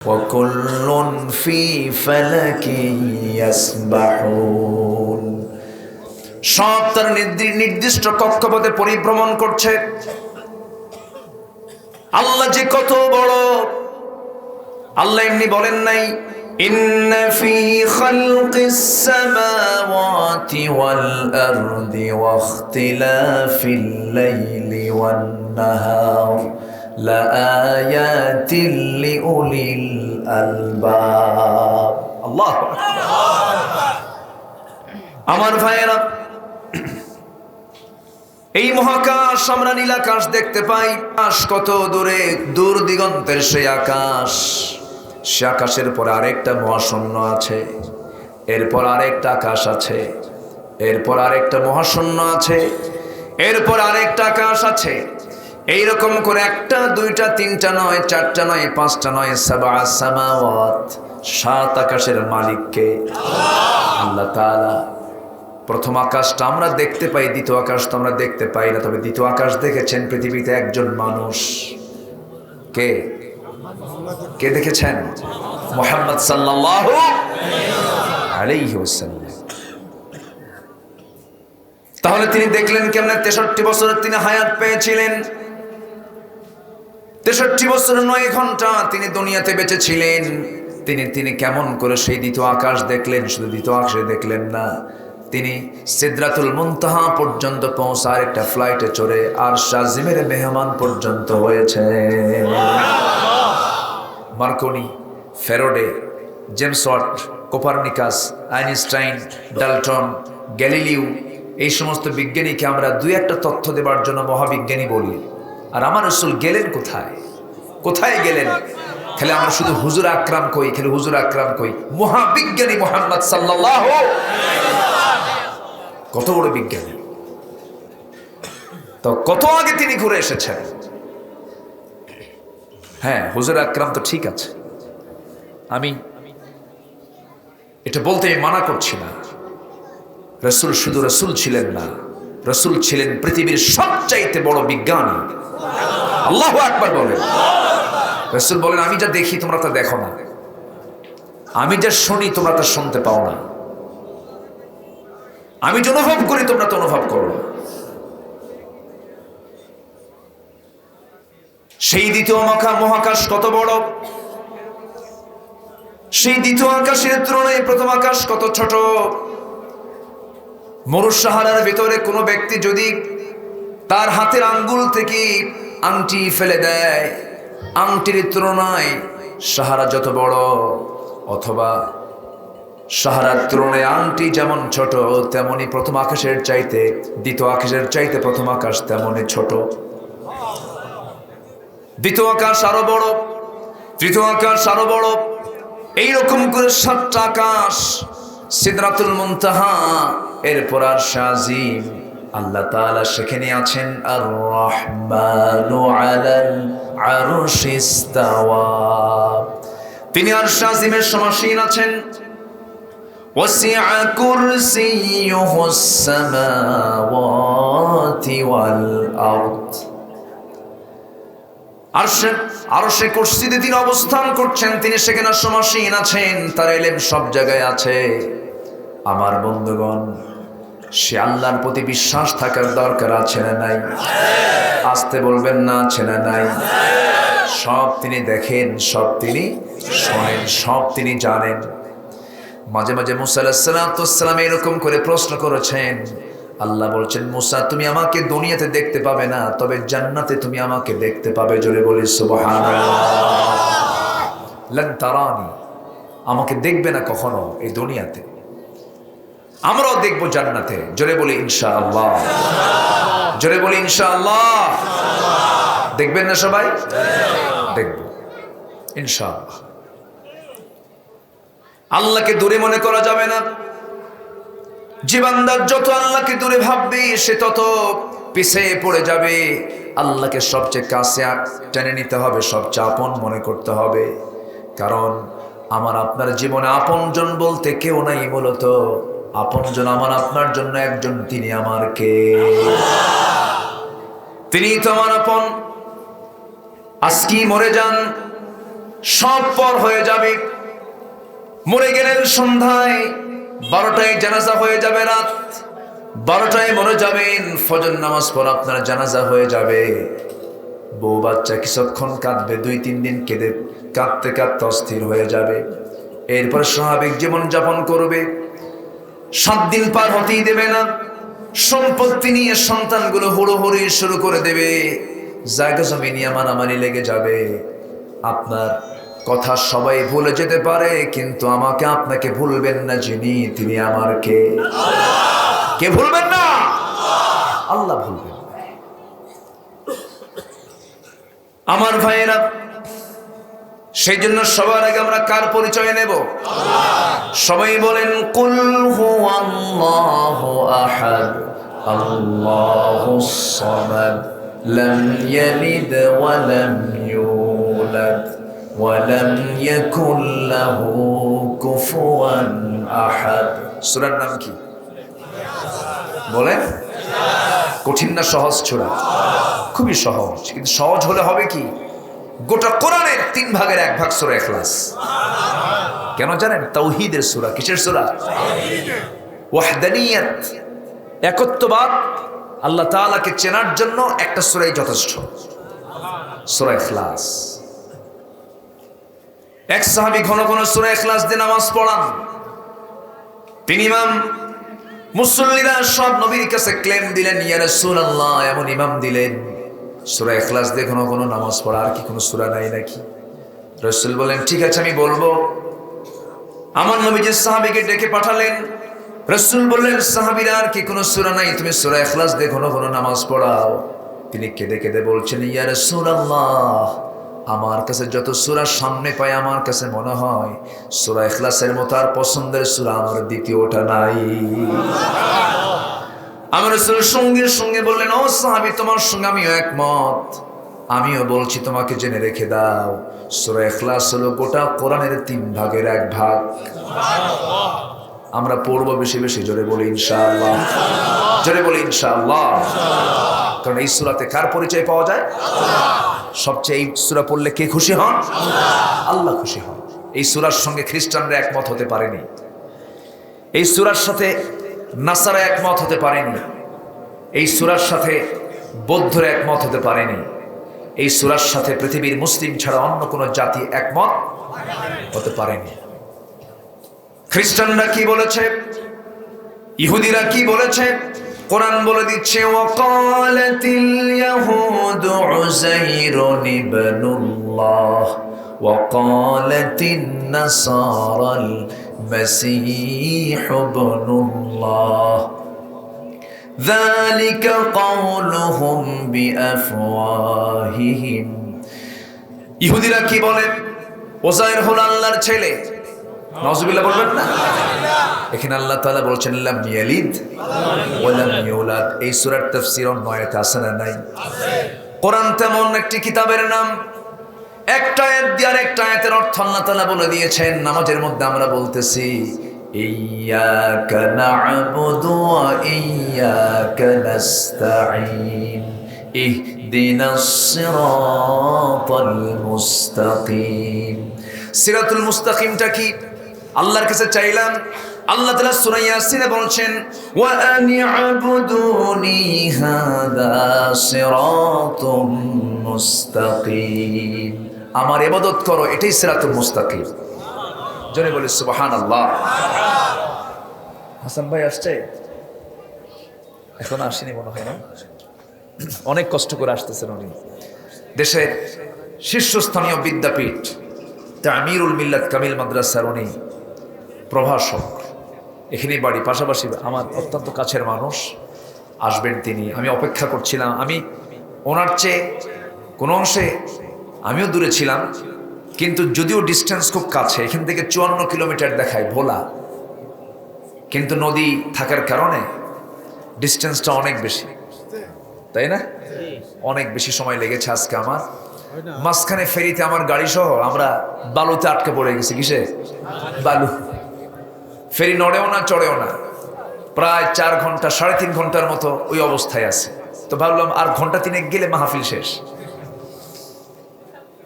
وكل في فلك يسبحون সব তার নির্দিষ্ট কক্ষপথে পরিভ্রমণ করছে। আল্লাহ যে কত বড়, আল্লাহ এমনি বলেন নাই ইন্না ফি খালকিস সামাওয়াতি ওয়াল আরদি ওয়া ইখতিলাফিল লাইলি ওয়ান নাহার লাআয়াতিন লিউলিল আলবাব। আল্লাহু আকবার। আমার ভাইয়েরা, এই মহাকাশ আমরা নীলাকাশ দেখতে পাই। আকাশ কত দূরে, দূর দিগন্তের সেই আকাশ, সে আকাশের পর আরেকটা মহাশূন্য আছে, এরপর আরেকটা আকাশ আছে, এরপর আরেকটা মহাশূন্য আছে, এরপর আরেকটা আকাশ আছে। এইরকম করে একটা, দুইটা, তিনটা নয়, চারটা নয়, পাঁচটা নয়, সাবা সামাওয়াত, সাত আকাশের মালিককে আল্লাহ তাআলা। প্রথম আকাশটা আমরা দেখতে পাই, দ্বিতীয় আকাশ তো আমরা দেখতে পাই না। তবে দ্বিতীয় আকাশ দেখেছেন পৃথিবীতে একজন মানুষ। কে কে দেখেছেন? মুহাম্মদ সাল্লাল্লাহু আলাইহি ওয়াসাল্লাম। তাহলে তিনি দেখলেন কেমনে? 63 বছরের তিনি হায়াত পেয়েছিলেন। 63 বছরের 9 ঘন্টা তিনি দুনিয়াতে বেঁচে ছিলেন। তিনি কেমন করে সেই দ্বিতীয় আকাশ দেখলেন? শুধু দ্বিতীয় আকাশে দেখলেন না, তিনি সিদরাতুল মুনতাহা পর্যন্ত পৌঁছার একটা ফ্লাইটে চড়ে আরশ আজিমের মেহমান পর্যন্ত হয়েছে। Marconi, Faraday, James Watt, Copernicus, Einstein, Dalton, Galileo, এই সমস্ত বিজ্ঞানীকে আমরা দুই একটা তথ্য দেবার জন্য মহাবিজ্ঞানী বলি। আর আমার রাসূল গেলেন কোথায়? কোথায় গেলেন? খালি আমরা শুধু হুজুর আকরাম কই, খালি হুজুর আকরাম কই। মহাবিজ্ঞানী মুহাম্মদ সাল্লাল্লাহু কত বড় বিজ্ঞানী! তো কত আগে তিনি ঘুরে এসেছেন। হ্যাঁ, হুজুর আকরাম তো ঠিক আছে, আমি এটা বলতে মানা করছি না। রাসূল শুধু রাসূল ছিলেন না, রাসূল ছিলেন পৃথিবীর সবচাইতে বড় বিজ্ঞানী। আল্লাহু আকবার বলেন। রাসূল বলেন, আমি যা দেখি তোমরা তা দেখো না, আমি যা শুনি তোমরা তা শুনতে পাও না, আমি যে অনুভব করি তোমরা তো অনুভব করো না। সেই দ্বিতীয় মহাকাশ কত বড়! সেই দ্বিতীয় আকাশের তুলনায় প্রথম আকাশ কত ছোট! মরু সাহারার ভিতরে কোনো ব্যক্তি যদি তার হাতের আঙ্গুল থেকে আংটি ফেলে দেয়, আংটির তুলনায় সাহারা যত বড়, অথবা সাহারার তুলনায় আংটি যেমন ছোট, তেমনি প্রথম আকাশের চাইতে দ্বিতীয় আকাশের চাইতে প্রথম আকাশ তেমনি ছোট। দ্বিতীয় আকাশ আরো বড়, তৃতীয় আকাশ আরো বড়। এইরকম করে 7টা আকাশ, সিদরাতুল মুনতাহা, এরপর আরশ আজিম। আল্লাহ তাআলা সেখানে আছেন। আর রহমানু আলাল আরশি ইস্তাওয়া, তিনি আরশ আজিমের সমাসীন আছেন। ওয়াসিআ কুরসিয়ুহুস সামাওয়াতি ওয়াল আরদ, আরশে কুরসিতে তিনি অবস্থান করছেন, তিনি সেখানে সমাসীন আছেন, তার ইলম সব জায়গায় আছে। আমার বন্ধুগণ, সে আল্লাহর প্রতি বিশ্বাস থাকার দরকার আছে না নাই? আসতে বলবেন না, আছে না নাই? সব তিনি দেখেন, সব তিনি শোনেন, সব তিনি জানেন। মাঝে মাঝে মুসা আলাইহিস সালাম এরকম করে প্রশ্ন করেছেন। আল্লাহ বলছেন, মুসা তুমি আমাকে দুনিয়াতে দেখতে পাবে না, তবে জান্নাতে তুমি আমাকে দেখতে পাবে। জোরে বলি সুবহানাল্লাহ। লান তারানি, আমাকে দেখবে না কখনো এই দুনিয়াতে, আমরাও দেখবো জান্নাতে। জোরে বলি ইনশাআল্লাহ। জোরে বলি ইনশাআল্লাহ। দেখবেন না সবাই? দেখবো ইনশাআল্লাহ। আল্লাহকে দূরে মনে করা যাবে না। যে বান্দা যত আল্লাহকে দূরে ভাববে, সে তত পিছিয়ে পড়ে যাবে। আল্লাহকে সবচেয়ে কাছে টেনে নিতে হবে, সবচেয়ে আপন মনে করতে হবে। কারণ আমার আপনার জীবনে আপনজন বলতে কেউ নাই। মূলত আপনজন আমার আপনার জন্য একজন, তিনি আমার কে? তিনি তো আমার আপন। আজকে মরে যান, সব পর হয়ে যাবে। মরে গেলেন সন্ধ্যায়, 12টায় জানাজা হয়ে যাবে, রাত 12টায় মরে যাবেন, ফজর নামাজ পর আপনার জানাজা হয়ে যাবে। বউ বাচ্চা কিছুক্ষণ কাঁদবে, 2-3 দিন কেঁদে কাঁদতে কাঁদতে অস্থির হয়ে যাবে। এরপর স্বাভাবিক জীবন যাপন করবে। 7 দিন পার হতেই দেবে না, সম্পত্তি নিয়ে সন্তানগুলো হুড়োহুড়ি শুরু করে দেবে, জায়গা জমি নিয়ে মারামারি লেগে যাবে। আপনার কথা সবাই ভুলে যেতে পারে, কিন্তু আমাকে আপনাকে ভুলবেন না যিনি, তিনি আমার কে? কে ভুলবেন না? আল্লাহ ভুলবেন না। আমার ভাইয়েরা, সেই জন্য সবার আগে আমরা কার পরিচয় নেব? সবাই বলেন কুল হুয়াল্লাহু আহাদ আল্লাহুস সামাদ লাম ইয়ালিদ ওয়া লাম ইউলাদ ওয়া লাম ইয়াকুল লাহু কুফুয়ান আহাদ। সূরার নাম কি বলেন? কঠিন না সহজ সূরা? খুবই সহজ, কিন্তু সহজ হলে হবে কি? গোটা কোরআনের 3 ভাগের 1 ভাগ সূরা ইখলাস। কেন জানেন? তাওহীদের সূরা। কিসের সূরা? ওয়াহদানিয়ত, একত্ববাদ, আল্লাহ তাআলাকে চেনার জন্য একটা সূরাই যথেষ্ট, সূরা ইখলাস। এক সাহাবী ঘন ঘন সূরা ইখলাস দিয়ে নামাজ পড়ান। তিনি ইমাম, মুসল্লিরা সব নবীর কাছে ক্লেম দিলেন, ইয়া রাসূলুল্লাহ, এমন ইমাম দিলেন সূরা ইখলাস দিয়ে ঘন ঘন নামাজ পড়া, আর কি কোনো সূরা নাই নাকি? রাসূল বলেন, ঠিক আছে আমি বলবো। আমার নবীজি সাহাবীকে ডেকে পাঠালেন। রাসূল বললেন, সাহাবীরা, আর কি কোনো সূরা নাই? তুমি সূরা ইখলাস দিয়ে ঘন ঘন নামাজ পড়াও। তিনি কেঁদে কেঁদে বলছেন, ইয়া রাসূলুল্লাহ, আমার কাছে যত সূরা সামনে পাই, আমার কাছে মনে হয় সূরা ইখলাসের মতো আর পছন্দের সূরা আমার দ্বিতীয়টা নাই। আমার রাসূল সঙ্গে সঙ্গে বললেন, ও সাহাবী, তোমার সঙ্গে আমিও একমত। আমিও বলছি, তোমাকে জেনে রেখে দাও, সূরা ইখলাস হলো গোটা কোরআনের 3 ভাগের 1 ভাগ। আমরা পড়বো বেশি বেশি, জোরে বলি ইনশাআল্লাহ, জোরে বলি ইনশাআল্লাহ। কারণ এই সূরাতে কার পরিচয় পাওয়া যায়? সবচেয়ে এই সূরা পড়লে কে খুশি হন? আল্লাহ খুশি হন। এই সূরার সঙ্গে খ্রিস্টানরা একমত হতে পারেনি, এই সূরার সাথে নাসারা একমত হতে পারেনি, এই সূরার সাথে বৌদ্ধরা একমত হতে পারেনি, এই সূরার সাথে পৃথিবীর মুসলিম ছাড়া অন্য কোনো জাতি একমত হতে পারেনি। খ্রিস্টানরা কি বলেছে, ইহুদিরা কি বলেছে? কোরআন বলে দিচ্ছে, ওয়াকালাতিল ইয়াহুদু উযাইরুন ইবনুল্লাহ ওয়াকালাতিন নাসারাল মাসীহু ইবনুল্লাহ যালিকা কাওলুহুম বিআফওয়াহিহিম। ইহুদিরা কি বলে? উযাইর হলো আল্লাহর ছেলে। নাউযুবিল্লাহ বলবেন না? এখানে আল্লাহ তাআলা বলছেন লাম ইয়ালিদ ওয়া লাম ইউলাদ। এই সূরার তাফসীর অন্য আয়াতে আছে না নাই? কোরআন তেমন একটি কিতাবের নাম, একটা আয়াত দিয়ে আরেকটা আয়াতের অর্থ আল্লাহ তাআলা বলে দিয়েছেন। নামাজের মধ্যে আমরা বলতেছি ইয়্যাকা না'বুদু ওয়া ইয়্যাকা নাস্তাঈন ইহদিনাস সিরাতাল মুস্তাকিম। সিরাতুল মুস্তাকিমটা কি? আল্লাহর কাছে চাইলাম। আল্লাহ তাআলা সূরা ইয়াসিনে বলছেন, ওয়া আনি'বুদুনি হাদা সিরাতুম মুস্তাকিম, আমার ইবাদত করো, এটাই সিরাতুল মুস্তাকিম। জোরে বলি সুবহানাল্লাহ। হাসান ভাই আসছে? এখন আসেনি মনে হয় না, অনেক কষ্ট করে আসতেছেন উনি। দেশের শীর্ষস্থানীয় বিদ্যাপীঠ তামিরুল মিল্লাত কামিল মাদ্রাসার উনি প্রভাষক, এখানেই বাড়ি, পাশাপাশি আমার অত্যন্ত কাছের মানুষ। আসবেন তিনি, আমি অপেক্ষা করছিলাম। আমি ওনার চেয়ে কোনো অংশে আমিও দূরে ছিলাম, কিন্তু যদিও ডিস্টেন্স খুব কাছে, এখান থেকে 54 কিলোমিটার দেখায় ভোলা, কিন্তু নদী থাকার কারণে ডিস্টেন্সটা অনেক বেশি, তাই না? অনেক বেশি সময় লেগেছে আজকে আমার। মাঝখানে ফেরিতে আমার গাড়ি সহ আমরা বালুতে আটকে পড়ে গেছি। কিসে? বালু। ফেরি নড়েও না চড়েও না, প্রায় 4 ঘন্টা 3.5 ঘন্টার মতো ওই অবস্থায় আছে। তো ভাবলাম আর ঘন্টা 3 গেলে মাহফিল শেষ।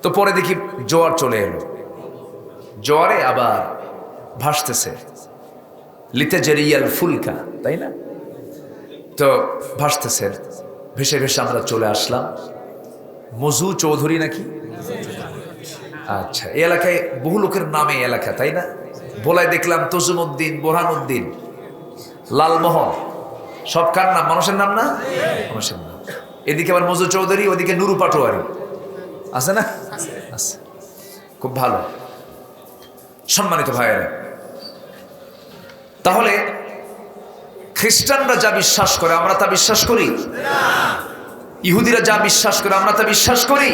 তো পরে দেখি জোয়ার চলে এলো, জোয়ারে আবার ভাসতেছে, লিতে জেরিয়াল ফুলকা, তাই না? তো ভাসতেছে, ভেসে ভেসে আমরা চলে আসলাম। মজু চৌধুরী নাকি? আচ্ছা, এই এলাকায় বহু লোকের নামে এলাকা, তাই না? বলাই দেখলাম তজুমউদ্দিন, বোরহানউদ্দিন, লালমোহন, সব কার নাম? মানুষের নাম না? মানুষের নাম। এদিকে আবার মজু চৌধুরী, ওদিকে নুরু পাটোয়ারি, আছে না? আছে। খুব ভালো। সম্মানিত ভাইয়েরা, তাহলে খ্রিস্টানরা যা বিশ্বাস করে আমরা তা বিশ্বাস করি? ইহুদিরা যা বিশ্বাস করে আমরা তা বিশ্বাস করি?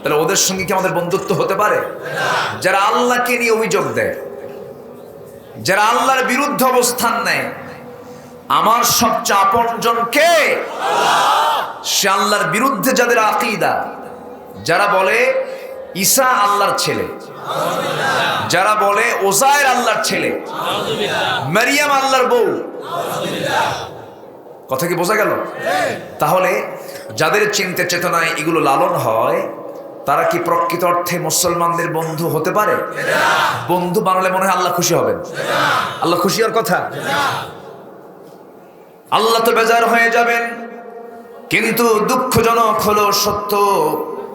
তাহলে ওদের সঙ্গে কি আমাদের বন্ধুত্ব হতে পারে? যারা আল্লাহকে নিয়ে অভিযোগ দেয়, যারা আল্লাহর বিরুদ্ধে অবস্থান নেয়, আমার সবচেয়ে আপনজন কে? সে আল্লাহর বিরুদ্ধে যাদের আকীদা, যারা বলে ঈসা আল্লাহর ছেলে, যারা বলে ওজায়ের আল্লাহর ছেলে, মারিয়াম আল্লাহর বউ, কথা কি বোঝা গেল? তাহলে যাদের চিন্তা চেতনায় এগুলো লালন হয়, তারা কি প্রকৃত অর্থে মুসলমানদের বন্ধু হতে পারে? বন্ধু বানালে মনে হয় আল্লাহ খুশি হবেন। আল্লাহ খুশি হওয়ার কথা? আল্লাহ তো বেজার হয়ে যাবেন। কিন্তু দুঃখজনক হলো সত্য,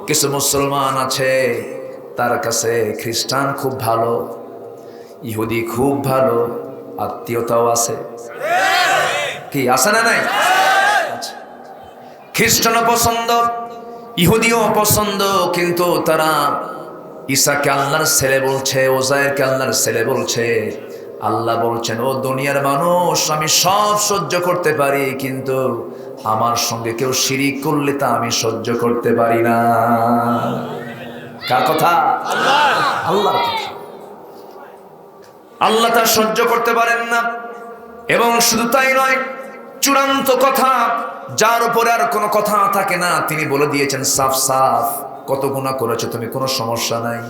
কিছু মুসলমান আছে তার কাছে খ্রিস্টান খুব ভালো, ইহুদি খুব ভালো, আত্মীয়তাও আছে। কি আছে না নাই? খ্রিস্টানও পছন্দ, ইহুদিও পছন্দ, কিন্তু তারা ঈসাকে আল্লাহর ছেলে বলছে, ওজায়েরকে আল্লাহর ছেলে বলছে। আল্লাহ বলছেন, ও দুনিয়ার মানুষ, আমি সব সহ্য করতে পারি, কিন্তু আমার সঙ্গে কেউ শিরিক করলে তা আমি সহ্য করতে পারি না। কার কথা? আল্লাহর কথা। আল্লাহ তা সহ্য করতে পারেন না। এবং শুধু তাই নয়, চূড়ান্ত কথা, যার উপরে আর কোনো কথা থাকে না, তিনি বলে দিয়েছেন সাফ সাফ, কত গুনাহ করেছো তুমি, কোনো সমস্যা নাই।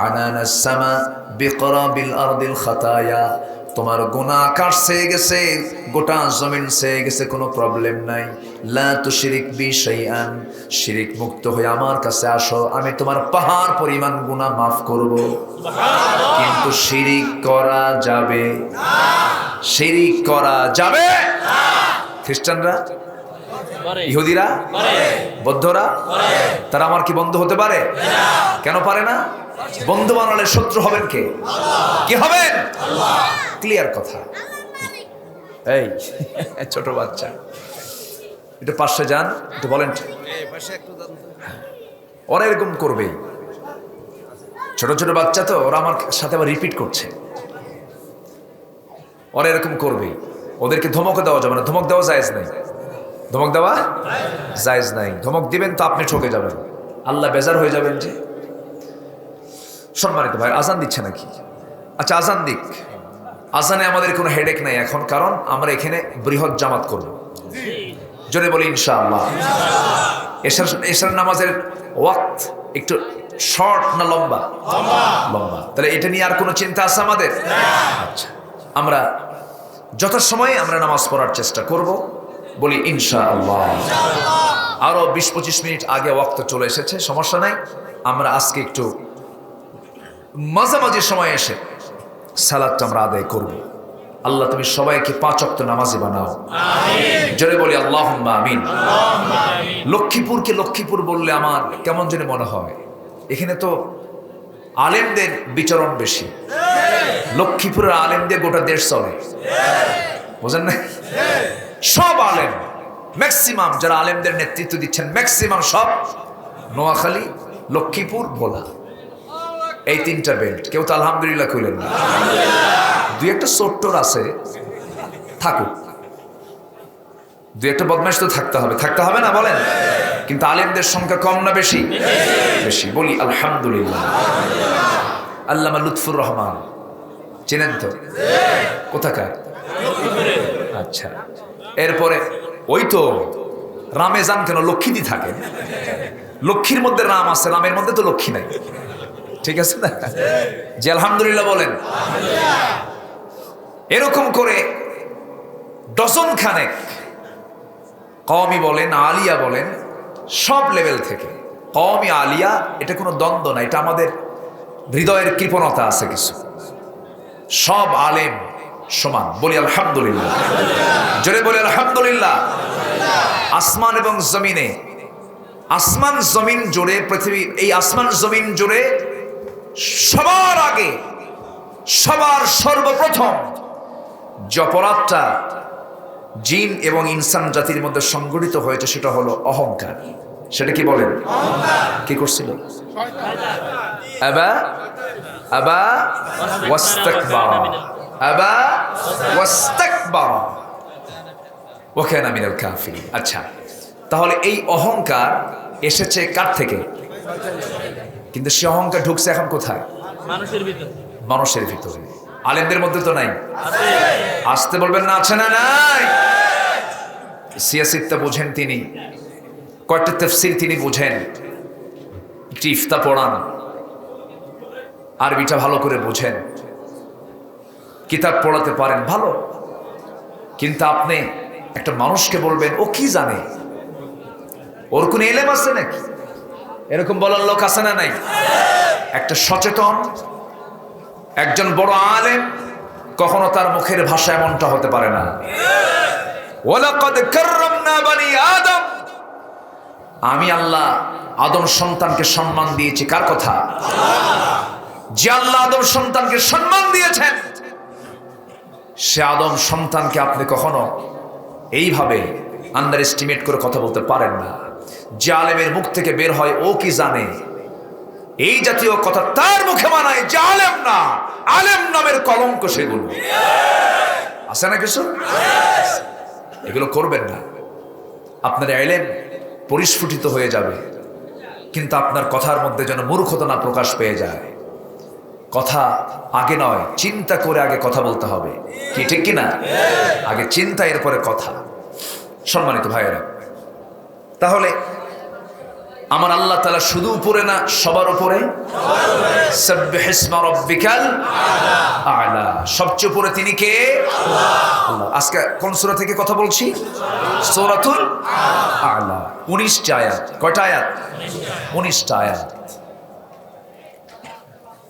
আনানাস সামা বিকরাবিল আরদিল খাতায়া, তোমার গুনাহ আকাশ ছেয়ে গেছে, গোটা জমিন ছেয়ে গেছে, কোনো প্রবলেম নাই। লা তুশরিক বি শাইআন, শিরিক মুক্ত হয়ে আমার কাছে আসো, আমি তোমার পাহাড় পরিমাণ গুনাহ মাফ করব। কিন্তু শিরিক করা যাবে না, শিরিক করা যাবে না। খ্রিস্টানরা, ইহুদিরা, বৌদ্ধরা, তারা আমার কি বন্ধু হতে পারে? কেন পারে না? বন্ধু বানালে শত্রু হবেন কে? কি হবেন? ক্লিয়ার কথা। এই ছোট বাচ্চা, এটা পাশে যান, একটু বলেন। ওরা এরকম করবেই, ছোট ছোট বাচ্চা তো, ওরা আমার সাথে আবার রিপিট করছে। ওরা এরকম করবেই, ওদেরকে ধমকও দেওয়া যাবে না। ধমক দেওয়া জায়েজ নাই, ধমক দেওয়া জায়েজ নাই। ধমক দিবেন তো আপনি ঠকে যাবেন, আল্লাহ বেজার হয়ে যাবেন। যে সম্মানিত ভাই, আজান দিচ্ছে নাকি? আচ্ছা, আজান দিক। আজানে আমাদের কোনো হেডেক নাই এখন, কারণ আমরা এখানে বৃহৎ জামাত করব। জোরে বলি ইনশাআল্লাহ। এশার নামাজের ওয়াক্ত একটু শর্ট না লম্বা? লম্বা। তাহলে এটা নিয়ে আর কোনো চিন্তা আছে আমাদের? আচ্ছা, আমরা যথাসময়ে আমরা নামাজ পড়ার চেষ্টা করব, বলি ইনশাআল্লাহ। আরো 20-25 মিনিট আগে ওয়াক্ত চলে এসেছে, সমস্যা নাই। আমরা আজকে একটু মাঝামাঝি সময় এসে সালাতটা আমরা আদায় করব। আল্লাহ তুমি সবাইকে 5 ওয়াক্ত নামাজি বানাও, আমিন। জোরে বলি আল্লাহুম্মা আমিন। লক্ষ্মীপুরকে লক্ষ্মীপুর বললে আমার কেমন যেন মনে হয়, এখানে তো আলেমদের বিচরণ বেশি। লক্ষ্মীপুরের আলেমদের গোটা দেশ চলে, বুঝেন না? সব আলেম, ম্যাক্সিমাম যারা আলেমদের নেতৃত্ব দিচ্ছেন, ম্যাক্সিমাম সব নোয়াখালী, লক্ষ্মীপুর, ভোলা, এই 3টা বেল্ট। কেউ তো আলহামদুলিল্লাহ কইলেন না। 2-একটা চোট্টর আছে, থাকুক। 2-একটা বদমাইশ তো থাকতে হবে, থাকতে হবে না বলেন? কিন্তু আলেমদের সংখ্যা কম না বেশি? বেশি। বলি আলহামদুলিল্লাহ। আল্লামা লুৎফুর রহমান চেনেন তো? কোথাকার? আচ্ছা, এরপরে ওই তো রামে যান কেন, লক্ষ্মীদি থাকে। লক্ষ্মীর মধ্যে রাম আছে, রামের মধ্যে তো লক্ষ্মী নাই, ঠিক আছে না? যে আলহামদুলিল্লাহ বলেন। এরকম করে ডজন খানেক কওমি বলেন, আলিয়া বলেন, সব লেভেল থেকে কওমি আলিয়া, এটা কোনো দ্বন্দ্ব না, এটা আমাদের হৃদয়ের কৃপণতা আছে কিছু। সব আলেম সমান, বলি আলহামদুলিল্লাহ, জোরে বলি আলহামদুলিল্লাহ। আসমান এবং জমিনে, আসমান জমিন জুড়ে, পৃথিবী এই আসমান জমিন জুড়ে সবার আগে, সবার সর্বপ্রথম যে অপরাধটা জিন এবং ইনসান জাতির মধ্যে সংগঠিত হয়েছে সেটা হলো অহংকার। সেটা কি বলেন? কি করছিল? আবা আবা ওয়াস্তাকবারা, আবা ওয়াস্তাকবারা ওয়া কানা মিনাল কাফিরিন। আচ্ছা, তাহলে এই অহংকার এসেছে কার থেকে? কিন্তু সে অহংকার ঢুকছে এখন কোথায়? মানুষের ভিতরে। মানুষের ভিতরে। আলেমদের মধ্যে তো নাই। আসতে বলবেন না, আছে না নাই? সিয়াসিত্তা বুঝেন তিনি, কয়েকটা তাফসীর তিনি বুঝেন, একটি ইফতা পড়ান, আরবিটা ভালো করে বুঝেন, কিতাব পড়াতে পারেন ভালো, কিন্তু আপনি একটা মানুষকে বলবেন ও কি জানে, ওর কোন এলেম আছে নাকি? এরকম বলার লোক আছে না নাই? একটা সচেতন একজন বড় আলেম কখনো তার মুখের ভাষা এমনটা হতে পারে না। ওয়ালাকাদ কাররামনা বানি আদম, আমি আল্লাহ আদম সন্তানকে সম্মান দিয়েছি। কার কথা? যে আল্লাহ আদম সন্তানকে সম্মান দিয়েছেন, সে আদম সন্তানকে আপনি কখনো এইভাবে আন্ডার এস্টিমেট করে কথা বলতে পারেন না। যে আলেমের মুখ থেকে বের হয় ও কি জানে, এই জাতীয় কথা তার মুখে মানায় যে আলেম না, আলেম নামের কলঙ্ক সেগুলো আছে না কিছু, এগুলো করবেন না। আপনার ইলম পরিস্ফুটিত হয়ে যাবে, কিন্তু আপনার কথার মধ্যে যেন মূর্খতা না প্রকাশ পেয়ে যায়। কথা আগে নয়, চিন্তা করে আগে কথা বলতে হবে, কি ঠিক কিনা? আগে চিন্তা, এরপরে কথা। সম্মানিত ভাইয়েরা, তাহলে আমার আল্লাহ তাআলা শুধু উপরে না, সবার উপরে। সাব্বিহিসমা রাব্বিকাল আ'লা, সবচেয়ে উপরে তিনি কে? আল্লাহ। আজকে কোন সূরা থেকে কথা বলছি? সূরাতুল আ'লা। 19টা আয়াত। কয়টা আয়াত? 19টা আয়াত।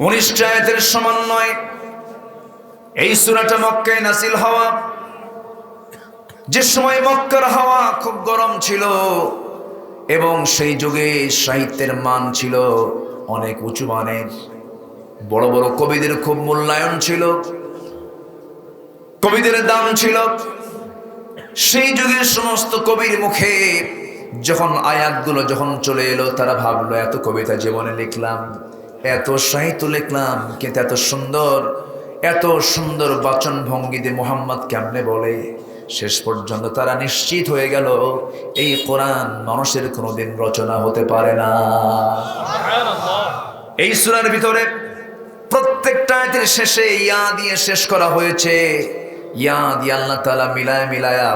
19টা আয়াতের সমন্বয়ে এই সূরাটা মক্কায় নাযিল হওয়া। যে সময় মক্কার হাওয়া খুব গরম ছিল এবং সেই যুগে সাহিত্যের মান ছিল অনেক উঁচু মানের, বড় বড় কবিদের খুব মূল্যায়ন ছিল, কবিদের দাম ছিল। সেই যুগের সমস্ত কবির মুখে যখন আয়াতগুলো যখন চলে এলো, তারা ভাবলো এত কবিতা জীবনে লিখলাম, এত সাহিত্য লিখলাম, কিন্তু এত সুন্দর বাচন ভঙ্গিতে মুহাম্মদ কেমনে বলে? শেষ পর্যন্ত তারা নিশ্চিত হয়ে গেল এই কোরআন মানুষের কোনোদিন রচনা হতে পারে না। এই সূরার ভিতরে প্রত্যেকটা আয়াতের শেষে ইয়া দিয়ে শেষ করা হয়েছে। ইয়া দিয়ে আল্লাহ তাআলা মিলায়া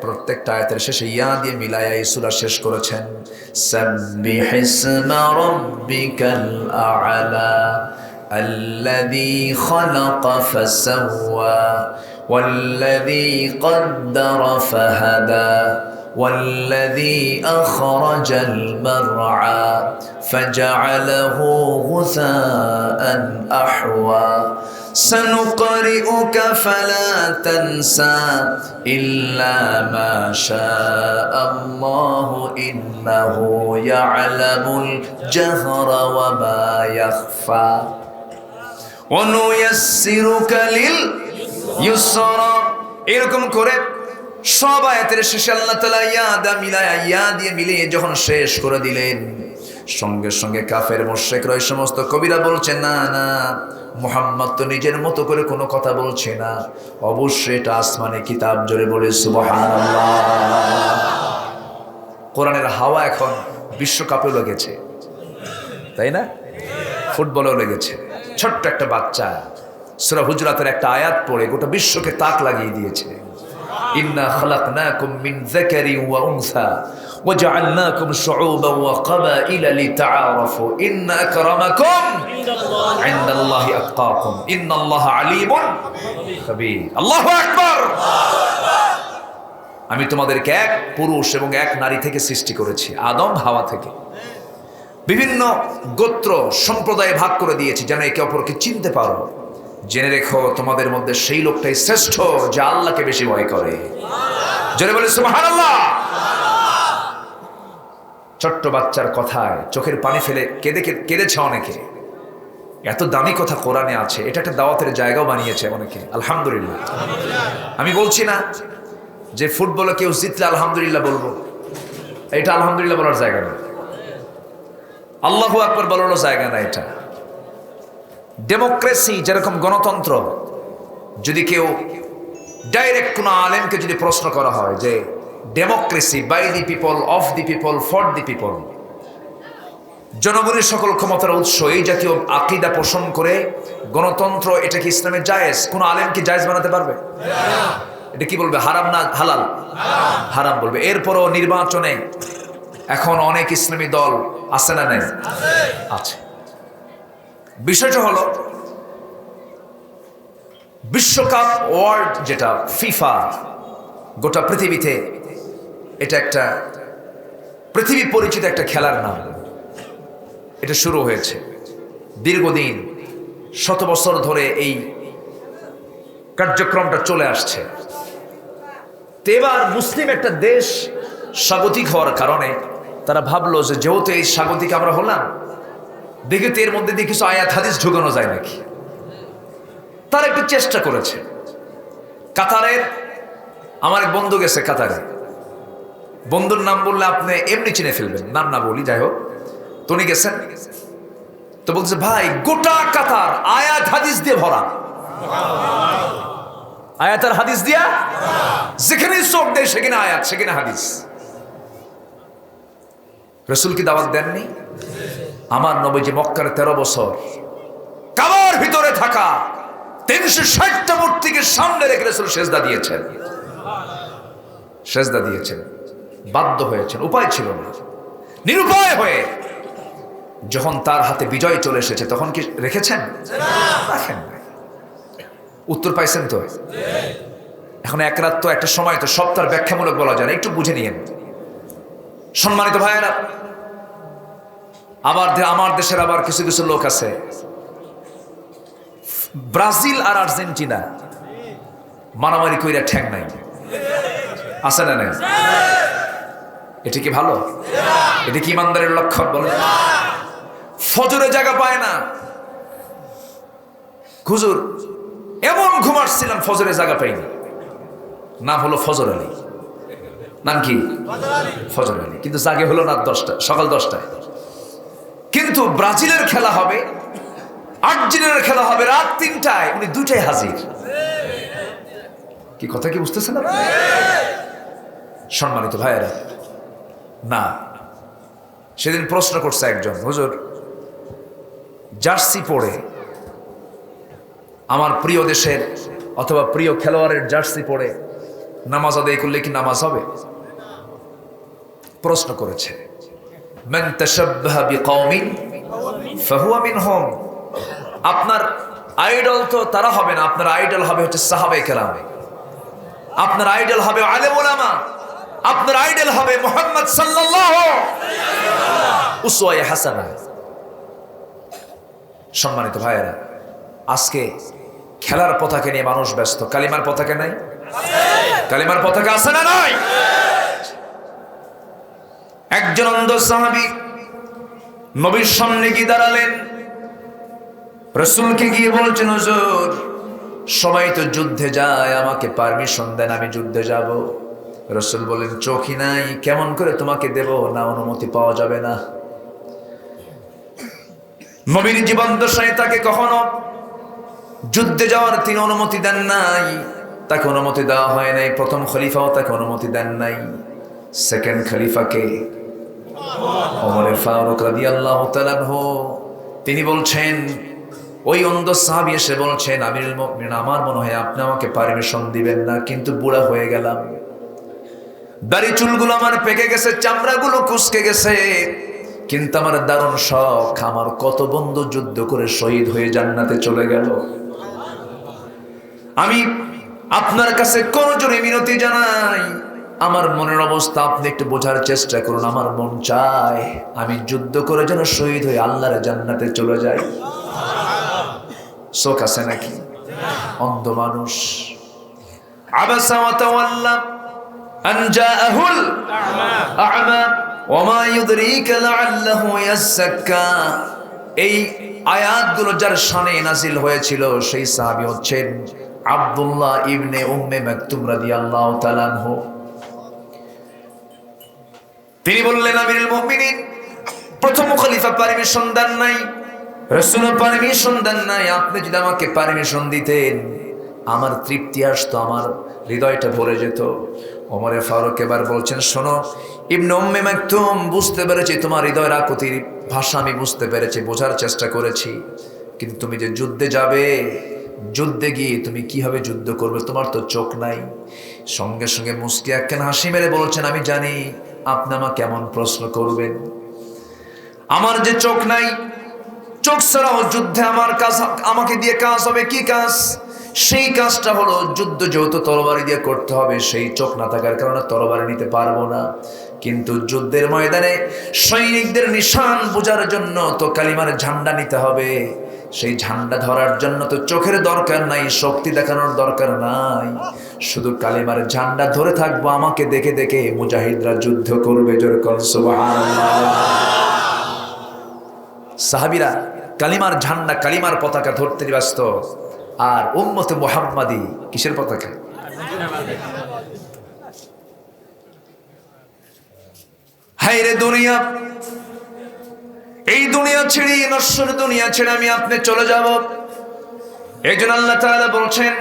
প্রত্যেকটা আয়াতের শেষে ইয়া দিয়ে মিলায়া এই সূরা শেষ করেছেন। সাব্বিহিসমা রাব্বিকাল আ'লা আল্লাযী খালাকা ফাসাওয়া والذي قدر فهدى والذي أخرج المرعى فجعله غثاء أحوى سنقرئك فلا تنسى إلا ما شاء الله إنه يعلم الجهر وما يخفى ونيسرك ইউসরা। এরকম করে সব আয়াতের শেষে আল্লাহ তাআলা ইয়া দিয়ে মিলিয়ে যখন শেষ করে দিলেন, সঙ্গে সঙ্গে কাফের মুশরিকরা এই সমস্ত কবিরা বলছে, না না, মুহাম্মদ তো নিজের মতো করে কোনো কথা বলছে না, অবশ্যই এটা আসমানি কিতাব। জোরে বলে সুবহানাল্লাহ। কোরআনের হাওয়া এখন বিশ্বকাপেও লেগেছে, তাই না? ফুটবলেও লেগেছে। ছোট্ট একটা বাচ্চা সূরা হুজরাতের একটা আয়াত পড়ে গোটা বিশ্বকে তাক লাগিয়ে দিয়েছে। ইন্না খালাকনাকুম মিন যাকারিন ওয়া উনসা ওয়া জাআলনাকুম শুউবান ওয়া ক্বাবাইলা লিতাআরাফু ইন্না আকরামাকুম ইনদাল্লাহি আতকাকুম ইন্নাল্লাহা আলীমুন খাবীর। আল্লাহু আকবার। আমি তোমাদেরকে এক পুরুষ এবং এক নারী থেকে সৃষ্টি করেছি, আদম হাওয়া থেকে। বিভিন্ন গোত্র সম্প্রদায়ে ভাগ করে দিয়েছি যেন একে অপরকে চিনতে পারো। জেনে রেখো তোমাদের মধ্যে সেই লোকটাই শ্রেষ্ঠ যে আল্লাহকে বেশি ভয় করে। জোরে বলে সুবহানাল্লাহ। ছোট্ট বাচ্চার কথায় চোখের পানি ফেলে কেঁদেছে অনেকে। এত দামি কথা কোরআনে আছে, এটা একটা দাওয়াতের জায়গাও বানিয়েছে অনেকে। আলহামদুলিল্লাহ। আমি বলছি না যে ফুটবলে কেউ জিতলে আলহামদুলিল্লাহ বলবো, এটা আলহামদুলিল্লাহ বলার জায়গা না। আল্লাহু আকবার বলারও জায়গা না এটা। ডেমোক্রেসি যেরকম গণতন্ত্র, যদি কেউ ডাইরেক্ট কোনো আলেমকে যদি প্রশ্ন করা হয় যে democracy by the people, of the people, for the people, জনগণের সকল ক্ষমতার উৎস, এই জাতীয় আকীদা পোষণ করে গণতন্ত্র, এটা কি ইসলামে জায়েজ? কোনো আলেম কি জায়েজ বানাতে পারবে? এটা কি বলবে? হারাম না হালাল? হারাম বলবে। এরপরও নির্বাচনে এখন অনেক ইসলামী দল আছে না নেই? আছে। বিষয়টা হলো বিশ্বকাপ ওয়ার্ল্ড, যেটা ফিফা, গোটা পৃথিবীতে এটা একটা পৃথিবী পরিচিত একটা খেলার নাম। এটা শুরু হয়েছে দীর্ঘদিন, শত বছর ধরে এই কার্যক্রমটা চলে আসছে। তো এবার মুসলিম একটা দেশ স্বাগতিক হওয়ার কারণে তারা ভাবলো যে যেহেতু এই স্বাগতিক আমরা হলাম, দেখি তো এর মধ্যে দিয়ে কিছু আয়াত হাদিস ঢুকানো যায় নাকি। তারা একটু চেষ্টা করেছে। কাতারের আমার এক বন্ধু গেছে কাতারে, বন্ধুর নাম বললে আপনি এমনি চিনে ফেলবেন, নাম না বলি, যাই হোক। উনি গেছেন, তো বলছে ভাই গোটা কাতার আয়াত হাদিস দিয়ে ভরা, আয়াত আর হাদিস দিয়া, যেখানে চোখ দেয় সেখানে আয়াত, সেখানে হাদিস। রাসূল কি দাওয়াত দেননি? আমার নবীজি মক্কার 13 বছর কাবার ভিতরে থাকা 360টা মূর্তিকে সামনে রেখে রাসূল সেজদা দিয়েছেন, সেজদা দিয়েছেন, বাধ্য হয়েছেন, উপায় ছিল না, নিরুপায় হয়ে। যখন তার হাতে বিজয় চলে এসেছে তখন কি রেখেছেন? রাখেন নাই। উত্তর পাইছেন তো? এখন এক রাত তো একটা সময়, তো সব তার ব্যাখ্যামূলক বলা যায় না, একটু বুঝে নিয়েন সম্মানিত ভাইয়েরা। আবার আমার দেশের আবার কিছু কিছু লোক আছে, ব্রাজিল আর আর্জেন্টিনা মারামারি কইরা ঠ্যাং নাই, আছে না নাই? এটা কি ভালো? এটা কি ইমানদারের লক্ষণ? বলে ফজরে জায়গা পায় না। হুজুর এমন ঘুমাচ্ছিলাম ফজরে জায়গা পাইনি, নাম হলো ফজর আলী। নাম কি? ফজর আলী। কিন্তু জাগে হলো রাত 10টা, সকাল 10টায়। কিন্তু ব্রাজিলের খেলা হবে, আর্জেন্টিনার খেলা হবে রাত 3টায়, উনি 2টায় হাজির। কি কথা কি বুঝতেছেন না? সম্মানিত ভাইয়েরা, না, সেদিন প্রশ্ন করছে একজন, হুজুর জার্সি পরে আমার প্রিয় দেশের অথবা প্রিয় খেলোয়াড়ের জার্সি পরে নামাজ আদায় করলে কি নামাজ হবে? প্রশ্ন করেছে। মান তাশাব্বাহা বিকওমিন ফাহুয়া মিনহুম। আপনার আইডল তো তারা হবে না, আপনার আইডল হবে হচ্ছে সাহাবায়ে কেরাম, আপনার আইডল হবে আলেম ওলামা, আপনার আইডল হবে মুহাম্মদ সাল্লাল্লাহু উসওয়ায়ে হাসানা। সম্মানিত ভাইয়েরা, আজকে খেলার পতাকা নিয়ে মানুষ ব্যস্ত, কালিমার পতাকা নাই? কালিমার পতাকা আছে না নাই? একজন অন্ধ সাহাবী নবীর সামনে গিয়ে দাঁড়ালেন, রাসূলকে গিয়ে বলছেন, হুজুর সবাই তো যুদ্ধে যায়, আমাকে পারমিশন দেন, আমি যুদ্ধে যাব। রাসূল বলেন, চোখই নাই, কেমন করে তোমাকে দেব? না, অনুমতি পাওয়া যাবে না। নবীর জীবন দশায় তাকে কখনো যুদ্ধে যাওয়ার তিনি অনুমতি দেন নাই, তাকে অনুমতি দেওয়া হয় নাই। প্রথম খলিফাও তাকে অনুমতি দেন নাই। সেকেন্ড খলিফাকে ওমর ফারুক রাদিয়াল্লাহু তাআলা আনহু, তিনি বলছেন, ওই অন্ধ সাহাবী এসে বলছেন, আমিরুল মুমিনিন, আমার মনে হয় আপনি আমাকে পারমিশন দিবেন না, কিন্তু বুড়া হয়ে গেলাম, দাড়ি চুলগুলো আমার পেকে গেছে, চামড়াগুলো কুঁচকে গেছে, কিন্তু আমার দারুণ শখ, আমার কত বন্ধু যুদ্ধ করে শহীদ হয়ে জান্নাতে চলে গেল। আমি আপনার কাছে কোন জোরে মিনতি জানাই, আমার মনের অবস্থা আপনি একটু বোঝার চেষ্টা করুন। আমার মন চায় আমি যুদ্ধ করে যেন শহীদ হয়ে আল্লাহর জান্নাতে চলে যাই। শোক আছে নাকি? অন্ধ মানুষ। আবাসা ওয়া তাওয়াল্লা আন জাআহুল আ'মা ওয়া মা ইউদরিকা লাআল্লাহু ইয়াযাক্কা। এই আয়াতগুলো যার শানে নাজিল হয়েছিল সেই সাহাবী হচ্ছেন আব্দুল্লাহ ইবনে উম্মে মাকতুম রাদিয়াল্লাহু তাআলা আনহু। তিনি বললেন, আমিরুল মুমিনিন, প্রথম খলিফা পারমিশন দেন নাই, রাসূল পারমিশন দেন নাই। আপনি যদি আমাকে পারমিশন দিতেন আমার তৃপ্তি আসতো, আমার হৃদয়টা ভরে যেত। ওমরে ফারুক এবার বলছেন, শোনো ইবনে উম্মে মাকতুম, বুঝতে পেরেছি তোমার হৃদয়ের আকুতির ভাষা, আমি বুঝতে পেরেছি, বোঝার চেষ্টা করেছি। কিন্তু তুমি যে যুদ্ধে যাবে, যুদ্ধে গিয়ে তুমি কিভাবে যুদ্ধ করবে? তোমার তো চোখ নাই। সঙ্গে সঙ্গে মুস্কি একখান হাসি মেরে বলছেন, আমি জানি আপনি আমাকে কেমন প্রশ্ন করবেন। আমার যে চোখ নাই, চোখ ছাড়াও যুদ্ধে আমার কাজ, আমাকে দিয়ে কাজ হবে কি কাজ? সেই কাজটা হলো যুদ্ধ যেহেতু তরবারি দিয়ে করতে হবে, সেই চোখ না থাকার কারণে তরবারি নিতে পারবো না। কিন্তু যুদ্ধের ময়দানে সৈনিকদের নিশান বোঝার জন্য তো কালিমার ঝান্ডা নিতে হবে। সেই ঝান্ডা ধরার জন্য তো চোখের দরকার নাই, শক্তি দেখানোর দরকার নাই, শুধু কালিমার ঝান্ডা ধরে থাকবো, আমাকে দেখে দেখে মুজাহিদরা যুদ্ধ করবে। জোরে বলেন সুবহানাল্লাহ। সাহাবীরা কালিমার ঝান্ডা, কালিমার পতাকা ধরতে ব্যস্ত, আর উম্মতে মুহাম্মাদি কিসের পতাকা? হায়রে দুনিয়া, এই দুনিয়া ছেড়ে, নশ্বর দুনিয়া ছেড়ে আমি আপনি চলে যাব। এইজন্য আল্লাহ তাআলা বলছেন,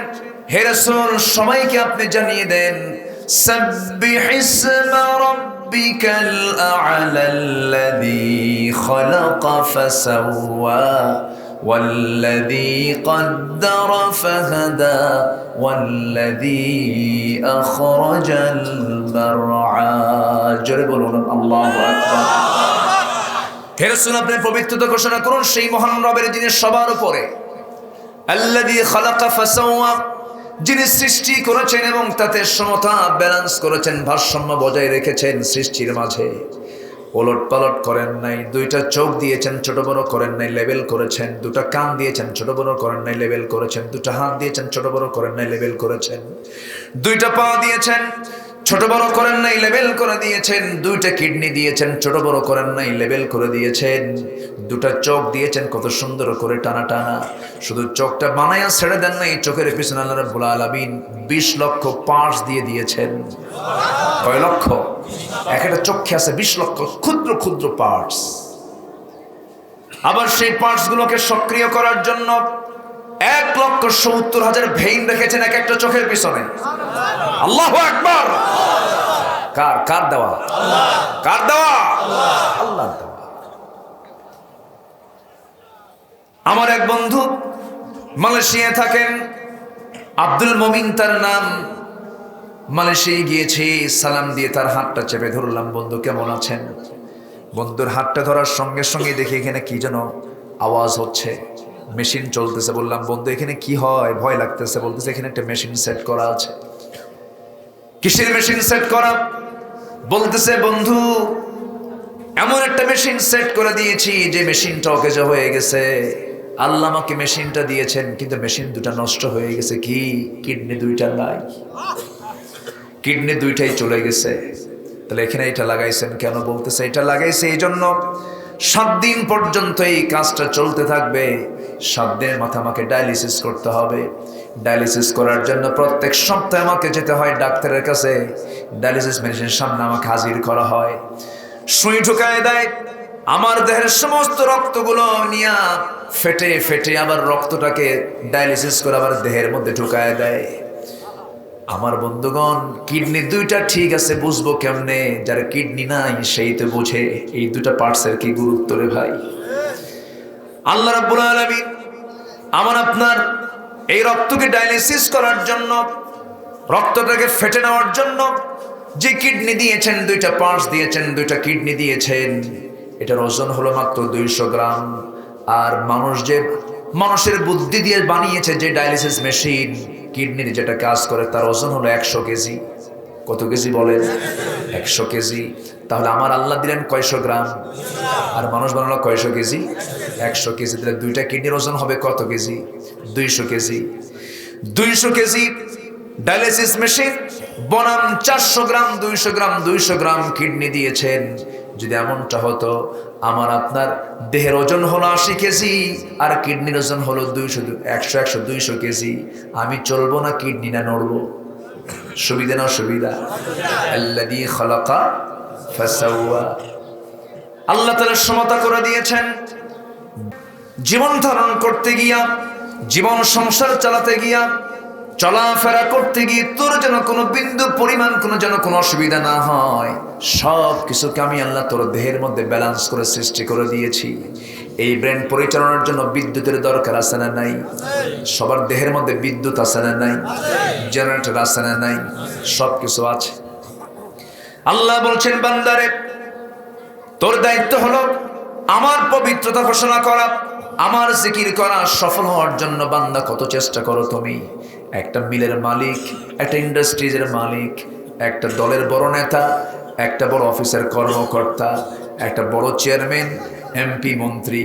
হে রাসূল সবাইকে আপনি জানিয়ে দেন, সাব্বিহ ইসমা রাব্বিকাল আ'লাল্লাযী খালাকা ফাসাওয়া والذي قدر فهدى والذي أخرج المرعى। জোরে বলুন আল্লাহু আকবার। হে রাসূল আপনি পবিত্রতা ঘোষণা করুন সেই মহান রবের, যিনি সবার উপরে, আল্লাযী খালাকা ফাসাওয়া, যিনি সৃষ্টি করেছেন এবং তাতে সমতা ব্যালেন্স করেছেন, ভারসাম্য বজায় রেখেছেন সৃষ্টির মাঝে, ওলট পালট করেন নাই। দুইটা চোখ দিয়েছেন, ছোট বড় করেন নাই, লেবেল করেছেন। দুটা কান দিয়েছেন, ছোট বড় করেন নাই, লেবেল করেছেন। দুটা হাত দিয়েছেন, ছোট বড় করেন নাই, লেবেল করেছেন। দুইটা পা দিয়েছেন, ছোট বড় করেন নাই, লেবেল করে দিয়েছেন। দুইটা কিডনি দিয়েছেন, ছোট বড় করেন নাই, লেবেল করে দিয়েছেন। দুটা চোখ দিয়েছেন, কত সুন্দর করে টানা টানা। শুধু চোখটা বানায়া ছেড়ে দেন নাই, চোখের পিছনে আল্লাহ রাব্বুল আলামিন 20 লক্ষ পার্টস দিয়ে দিয়েছেন। কয় লক্ষ? একটা চোখে আছে 20 লক্ষ ক্ষুদ্র ক্ষুদ্র পার্টস। আবার সেই পার্টস গুলোকে সক্রিয় করার জন্য 1,70,000 ভেইন রেখেছেন এক একটা চোখের পিছনে। আল্লাহু আকবার। কার কার দেওয়া? কার দেওয়া? আল্লাহর দেওয়া। আমার এক বন্ধু মালয়েশিয়ায় থাকেন, আব্দুল মমিন তার নাম। মালয়েশিয়ায় গিয়েছি, সালাম দিয়ে তার হাতটা চেপে ধরলাম, বন্ধু কেমন আছেন? বন্ধুর হাতটা ধরার সঙ্গে সঙ্গে দেখি এখানে কি যেন আওয়াজ হচ্ছে, মেশিন চলতেছে। বললাম, বন্ধু এখানে কি হয়? ভয় লাগতেছে। বলতেছে, এখানে একটা মেশিন সেট করা আছে। কিসের মেশিন সেট করা? বলতেছে, বন্ধু এমন একটা মেশিন সেট করে দিয়েছি যে মেশিনটা অকেজো হয়ে গেছে। আল্লাহ আমাকে মেশিনটা দিয়েছেন, কিন্তু মেশিন দুটা নষ্ট হয়ে গেছে। কি? কিডনি দুইটা নাই, কিডনি দুইটাই চলে গেছে। তাহলে এখানে এটা লাগাইছেন কেন? বলতেছে, এটা লাগাইছে এই জন্য 7 দিন পর্যন্ত এই কাজটা চলতে থাকবে। 7 দিনের মাথায় আমাকে ডায়ালিসিস করতে হবে। ডায়ালিসিস করার জন্য প্রত্যেক সপ্তাহে আমাকে যেতে হয় ডাক্তারের কাছে। ডায়ালিসিস মেশিনের সামনে আমাকে হাজির করা হয়, সুই ঢুকায় দেয়, আমার দেহের সমস্ত রক্তগুলো নিয়ে ফেটে ফেটে আবার রক্তটাকে ডায়ালিসিস করে আবার দেহের মধ্যে ঢুকায় দেয়। আমার বন্ধুগণ, কিডনি দুইটা ঠিক আছে, বুঝবো কেমনে? যার কিডনি নাই সেই তো বোঝে এই দুটা পার্টসের কি গুরুত্ব রে ভাই। আল্লাহ রাব্বুল আলামিন আমার আপনার এই রক্তকে ডায়ালিসিস করার জন্য, রক্তটাকে ফেটে নেওয়ার জন্য যে কিডনি দিয়েছেন, দুইটা পার্টস দিয়েছেন, দুইটা কিডনি দিয়েছেন, এটার ওজন হলো মাত্র 200 গ্রাম। আর মানুষের বুদ্ধি দিয়ে বানিয়েছে যে ডায়ালিসিস মেশিন, কিডনির যেটা কাজ করে, তার ওজন হলো 100 কেজি। কত কেজি বলেন? 100 কেজি। তাহলে আমার আল্লাহ দিলেন কয়শো গ্রাম, আর মানুষ বানালো কয়শো কেজি? 100 কেজি। তাহলে 2টা কিডনির ওজন হবে কত KG? 200 KG. 200 KG dialysis machine বনাম 400 গ্রাম, 200 গ্রাম, 200 গ্রাম কিডনি দিয়েছেন। যদি এমনটা হতো, আমার আপনার দেহের ওজন হলো 80 কেজি আর কিডনির ওজন হলো 200 কেজি, আমি চলবো না কিডনি না নড়বো? সুবিধা না অসুবিধা? আল্লাযী খালাকা ফাসাওয়া। আল্লাহ তাআলা সমতা করে দিয়েছেন। জীবন ধারণ করতে গিয়া, জীবন সংসার চালাতে গিয়া, চলাফেরা করতে গিয়ে তোর যেন কোনো বিন্দু পরিমাণ কোনো অসুবিধা না হয়, সব কিছুকে আমি আল্লাহ তোর দেহের মধ্যে ব্যালেন্স করে সৃষ্টি করে দিয়েছি। এই ব্রেন পরিচালনার জন্য বিদ্যুতের দরকার আছে না নাই? সবার দেহের মধ্যে বিদ্যুৎ আছে না নাই? জেনারেটর আছে না নাই? সব কিছু আছে। আল্লাহ বলছেন, বান্দারে তোর দায়িত্ব হলো আমার পবিত্রতা ঘোষণা করা, আমার জিকির করা। সফল হওয়ার জন্য বান্দা কত চেষ্টা করো তুমি। একটা মিলের মালিক, একটা ইন্ডাস্ট্রিজের মালিক, একটা দলের বড় নেতা, একটা বড় অফিসের কর্মকর্তা, একটা বড় চেয়ারম্যান, এমপি, মন্ত্রী,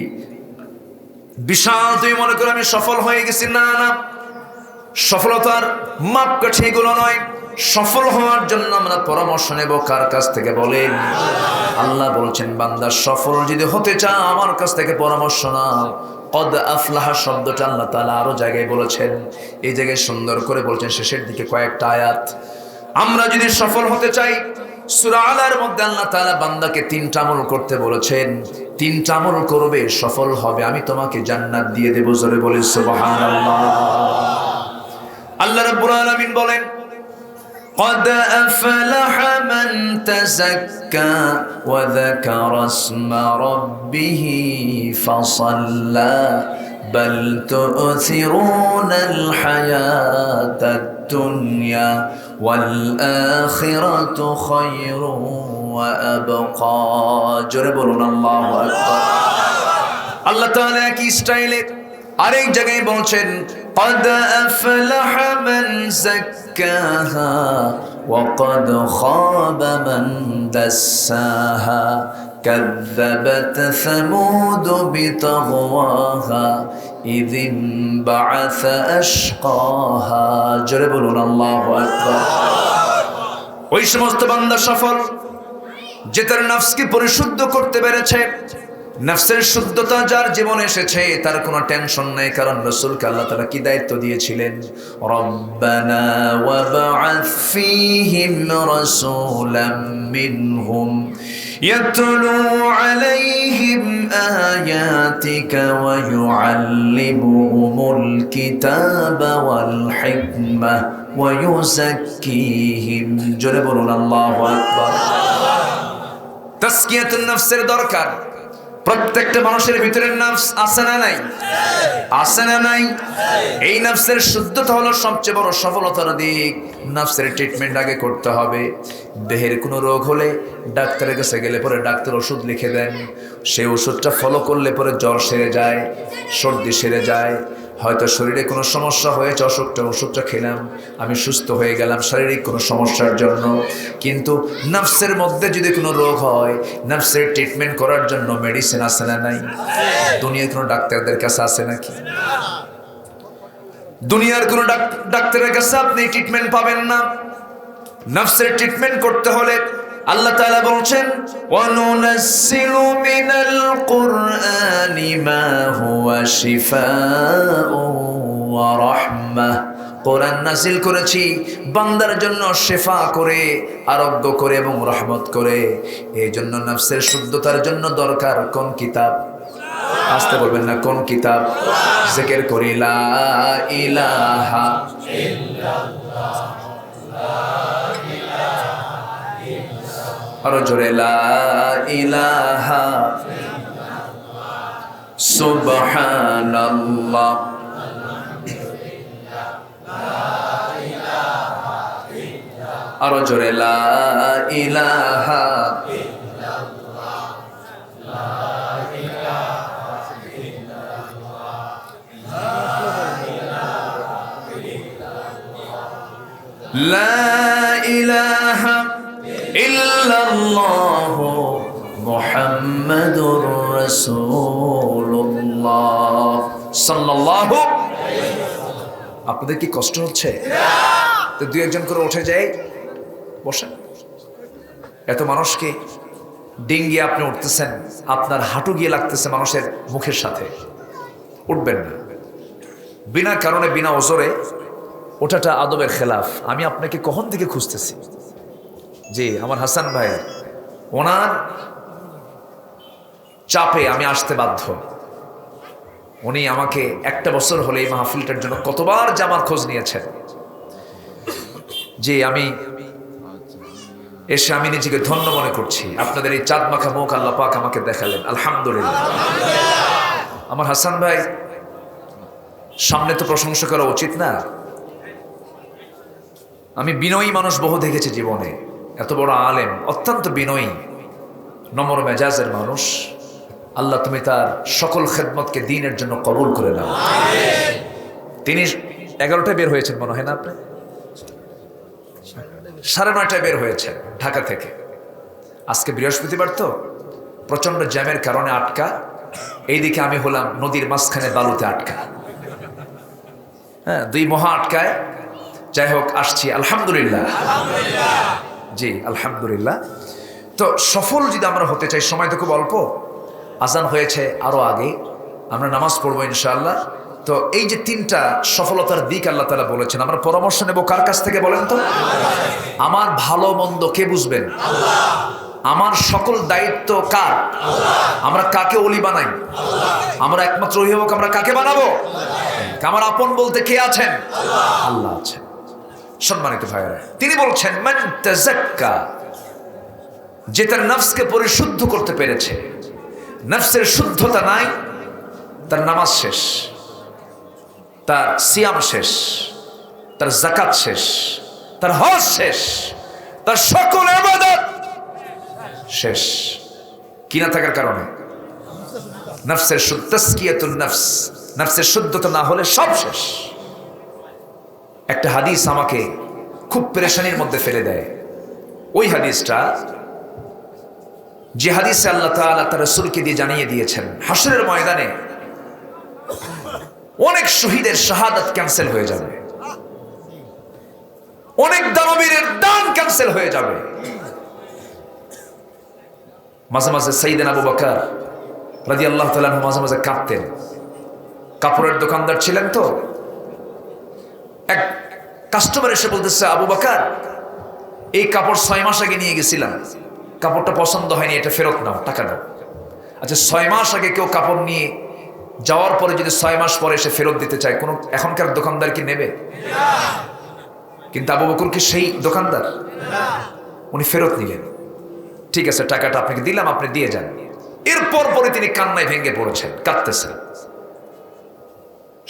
বিশাল তুমি মনে করো আমি সফল হয়ে গেছি। না না, সফলতার মাপকাঠি এগুলো নয়। সফল হওয়ার জন্য আমরা পরামর্শ নেব কার কাছ থেকে বলেন? আল্লাহ বলছেন, বান্দা সফল যদি হতে চাও আমার কাছ থেকে পরামর্শ নাও। কদ আফলাহা শব্দটা আল্লাহ তাআলা আরো জায়গায় বলেছেন, এই জায়গায় সুন্দর করে বলছেন শেষের দিকে কয়েকটা আয়াত। আমরা যদি সফল হতে চাই, সূরা আলার মধ্যে আল্লাহ তাআলা বান্দাকে 3টা আমল করতে বলেছেন। 3টা আমল করবে, সফল হবে, আমি তোমাকে জান্নাত দিয়ে দেব। জোরে বলে সুবহানাল্লাহ। আল্লাহ রাব্বুল আলামিন বলেন, قد أفلح من تزكى وذكر اسم ربه فصلى بل تؤثرون الحياة الدنيا والآخرة خير وأبقى। জোরে বলুন আল্লাহু আকবার। আল্লাহ তাআলা কি স্টাইলে আরেক জায়গায় বলছেন, قد أفلح من زكاها وقد خاب من دساها كذبت ثمود بطغواها إذ انبعث أشقاها। জোরে বলুন আল্লাহু আকবার। ওই সমস্ত বান্দা সফল যে তার নফসকে পরিশুদ্ধ করতে পেরেছে। নফসের শুদ্ধতা যার জীবনে এসেছে তার কোনো টেনশন নেই, কারণ রাসূলকে আল্লাহ তাআলা কি দায়িত্ব দিয়েছিলেন? রব্বানা ওয়াবআথ ফীহিম রাসূলাম মিনহুম ইয়াতলু আলাইহিম আয়াতিকা ওয়া ইউআল্লিমুহুমুল কিতাবা ওয়াল হিকমাহ ওয়া ইউযাক্কিহিম। জোরে বলুন আল্লাহু আকবার। তাসকিয়াতুন নফসের দরকার। প্রত্যেকটা মানুষের ভিতরে নফস আছে না নাই? আছে না নাই? এই নফসের শুদ্ধতা হলো সবচেয়ে বড় সফলতার দিক। নফসের ট্রিটমেন্ট আগে করতে হবে। দেহের কোনো রোগ হলে ডাক্তারের কাছে গেলে পরে ডাক্তার ওষুধ লিখে দেন, সেই ওষুধটা ফলো করলে পরে জ্বর সেরে যায়, সর্দি সেরে যায়। হয়তো শরীরে কোনো সমস্যা হয়েছে, ওষুধটা খেলাম, আমি সুস্থ হয়ে গেলাম শারীরিক কোনো সমস্যার জন্য। কিন্তু নফসের মধ্যে যদি কোনো রোগ হয়, নফসের ট্রিটমেন্ট করার জন্য মেডিসিন আছে না নাই? দুনিয়ার কোনো ডাক্তারদের কাছে আছে নাকি? দুনিয়ার কোনো ডাক্তারের কাছে আপনি ট্রিটমেন্ট পাবেন না। নফসের ট্রিটমেন্ট করতে হলে আল্লাহ তাআলা বলছেন, ওয়ানুনাজ্জিলু মিনাল কুরআনি মা হুয়া শিফাউন ওয়া রাহমাহ। কোরআন নাযিল করেছি বান্দার জন্য শিফা করে, আরোগ্য করে এবং রহমত করে। এই জন্য নফসের শুদ্ধতার জন্য দরকার কোন কিতাব? আসতে বলবেন না, কোন কিতাব? জিকির করি লা ইলাহা ইল্লাল্লাহ, আরো জোরে লা ইলাহা সুবহানাল্লাহ। আরো জোরে লা ইলাহা লা ইলাহা ইল্লাল্লাহ মুহাম্মাদুর রাসূলুল্লাহ সাল্লাল্লাহু। আপনাদের কি কষ্ট হচ্ছে? তো দুই একজন করে উঠে যাই, বসেন। এত মানুষকে ডিঙ্গিয়ে আপনি উঠতেছেন, আপনার হাঁটু গিয়ে লাগতেছে মানুষের মুখের সাথে, উঠবেন না। বিনা কারণে বিনা ওজরে ওঠাটা আদবের খেলাফ। আমি আপনাকে কখন থেকে খুঁজতেছি যে আমার হাসান ভাই, ওনার চাপে আমি আসতে বাধ্য। উনি আমাকে একটা বছর হলে এই মাহফিলটার জন্য কতবার জামার খোঁজ নিয়েছেন, যে আমি এসে আমি নিজেকে ধন্য মনে করছি। আপনাদের এই চাঁদ মাখা মুখ আল্লাহ পাক আমাকে দেখালেন, আলহামদুলিল্লাহ। আমার হাসান ভাই সামনে তো প্রশংসা করা উচিত না? আমি বিনয়ী মানুষ বহু দেখেছি জীবনে, এত বড় আলেম, অত্যন্ত বিনয়ী নম্র মেজাজের মানুষ। আল্লাহ তুমি তার সকল খেদমতকে দ্বীনের জন্য কবুল করে নাও। তিনি 11টায় বের হয়েছেন মনে হয় না, আপনি 9:30টায় বের হয়েছেন ঢাকা থেকে। আজকে বৃহস্পতিবার তো প্রচন্ড জ্যামের কারণে আটকা। এইদিকে আমি হলাম নদীর মাঝখানে বালুতে আটকা। হ্যাঁ, দুই মহা আটকায়। যাই হোক, আসছি আলহামদুলিল্লাহ। জি আলহামদুলিল্লাহ। তো সফল যদি আমরা হতে চাই, সময় তো খুব অল্প, আজান হয়েছে আরো আগে, আমরা নামাজ পড়বো ইনশাআল্লাহ। তো এই যে 3টা সফলতার দিক আল্লাহ তাআলা বলেছেন, আমরা পরামর্শ নেব কার কাছ থেকে বলেন তো? আমার ভালো মন্দ কে বুঝবেন? আমার সকল দায়িত্ব কার? আমরা কাকে ওলি বানাই? আমরা একমাত্র অভিভাবক আমরা কাকে বানাবো? আমার আপন বলতে কে আছেন? আল্লাহ আছেন। সম্মানিত ভাইরা, তিনি বলছেন মান তাযাক্কা, যে তার নফসকে পরিশুদ্ধ করতে পেরেছে, নফসের শুদ্ধতা নাই, তার নামাজ শেষ, তার সিয়াম শেষ, তার যাকাত শেষ, তার হজ শেষ, তার সকল ইবাদত শেষ। কি না থাকার কারণে? নফসের তাসকিয়াতুন নফস, নফসের শুদ্ধতা না হলে সব শেষ। একটা হাদিস আমাকে খুব পেরেশানির মধ্যে ফেলে দেয়। ওই হাদিসটা, যে হাদিসে আল্লাহ তাআলা তার রাসূলকে দিয়ে জানিয়ে দিয়েছেন হাশরের ময়দানে অনেক শহীদের শাহাদাত ক্যান্সেল হয়ে যাবে, অনেক দানবীরের দান ক্যান্সেল হয়ে যাবে। মাঝে মাঝে সাইয়েদনা আবু বকর রাদিয়াল্লাহু তাআলা আনহু মাঝে মাঝে কাঁদতেন। কাপড়ের দোকানদার ছিলেন তো, এক কাস্টমার এসে বলতেছে, আবু বকর এই কাপড় 6 মাস আগে নিয়ে গেছিলাম, কাপড়টা পছন্দ হয়নি, এটা ফেরত নাও, টাকা দাও। আচ্ছা, 6 মাস আগে কেউ কাপড় নিয়ে যাওয়ার পরে যদি 6 মাস পরে এসে ফেরত দিতে চায়, কোনো এখনকার দোকানদার কি নেবে? কিন্তু আবু বকর কি সেই দোকানদার? উনি ফেরত নিলেন। ঠিক আছে, টাকাটা আপনাকে দিলাম, আপনি দিয়ে যান। এরপর পরে তিনি কান্নায় ভেঙে পড়েছেন, কাঁদতেছেন।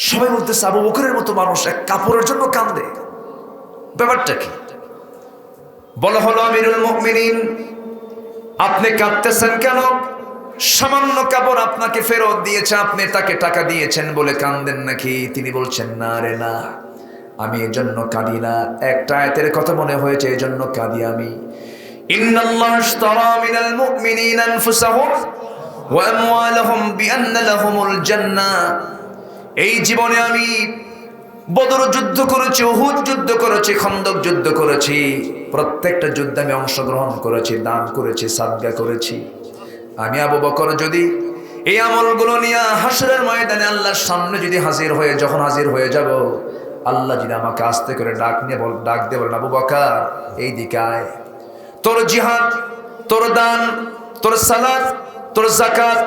সবাই বলতেছে আবু বকরের মতো মানুষ এক কাপড়ের জন্য কান্দে, ব্যাপারটা কি? বলা হলো, আমিরুল মুমিনিন আপনি কাঁদতেছেন কেন? সামান্য কাপড় আপনাকে ফেরত দিয়েছে, আপনি তাকে টাকা দিয়েছেন বলে কাঁদেন নাকি? তিনি বলছেন, না রে না, আমি এজন্য কাঁদি না, একটা আয়াতের কথা মনে হয়েছে এজন্য কাঁদি আমি। ইন্নাল্লাহ ইশতারা মিনাল মুমিনিনা আনফুসাহুম ওয়া আমওয়ালাহুম বিআন্না লাহুমুল জান্নাহ। এই জীবনে আমি বদর যুদ্ধ করেছি, উহুদ যুদ্ধ করেছি, খন্দক যুদ্ধ করেছি, প্রত্যেকটা যুদ্ধে আমি অংশগ্রহণ করেছি, দান করেছি, সাদকা করেছি। আমি আবু বকর যদি এই আমলগুলো নিয়ে হাশরের ময়দানে আল্লাহর সামনে যদি যখন হাজির হয়ে যাব, আল্লাহ যদি আমাকে আস্তে করে ডাক দিয়ে বলেন, আবু বকর এই দিকে আয়, তোর জিহাদ, তোর দান, তোর সালাত, তোর যাকাত,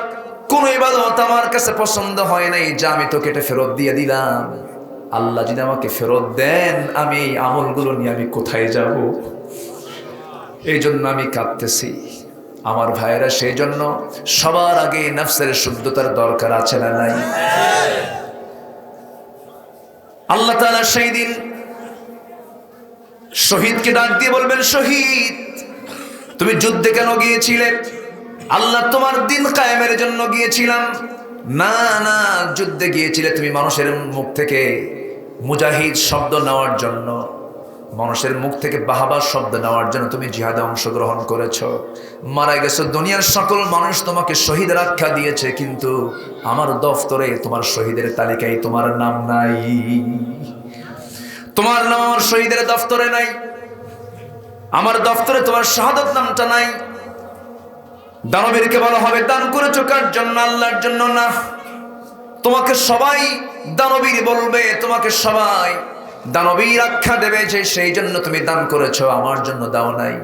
কোন ইবাদত আমার কাছে পছন্দ হয় নাই, যা আমি তোকে এটা ফেরত দিয়ে দিলাম। আল্লাহ যদি আমাকে ফেরত দেন, আমি এই আমলগুলো নিয়ে আমি কোথায় যাব? এই জন্য আমি কাঁদতেছি। আমার ভাইয়েরা, সেই জন্য সবার আগে নফসের শুদ্ধতার দরকার আছে না নাই? আল্লাহ তাআলা সেই দিন শহীদকে ডাক দিয়ে বলবেন, শহীদ তুমি যুদ্ধে কেন গিয়েছিলে? আল্লাহ তোমার দিন কায়েমের জন্য গিয়েছিলাম। না না, যুদ্ধে গিয়েছিলে তুমি মানুষের মুখ থেকে মুজাহিদ শব্দ নেওয়ার জন্য, মানুষের মুখ থেকে বাহাবা শব্দ নেওয়ার জন্য তুমি জিহাদে অংশগ্রহণ করেছো, মারা গেছো। দুনিয়ার সকল মানুষ তোমাকে শহীদের আখ্যা দিয়েছে, কিন্তু আমার দফতরে তোমার শহীদের তালিকায় তোমার নাম নাই। তোমার নাম আমার শহীদের দফতরে নাই, আমার দফতরে তোমার শাহাদাত নামটা নাই। দানবীরকে বলা হবে দান করেছো কার জন্য? আল্লাহর জন্য না। তোমাকে সবাই দানবীর বলবে, তোমাকে সবাই দানবীর আখ্যা দেবে যে সেই জন্য তুমি দান করেছো, আমার জন্য দাও নাই।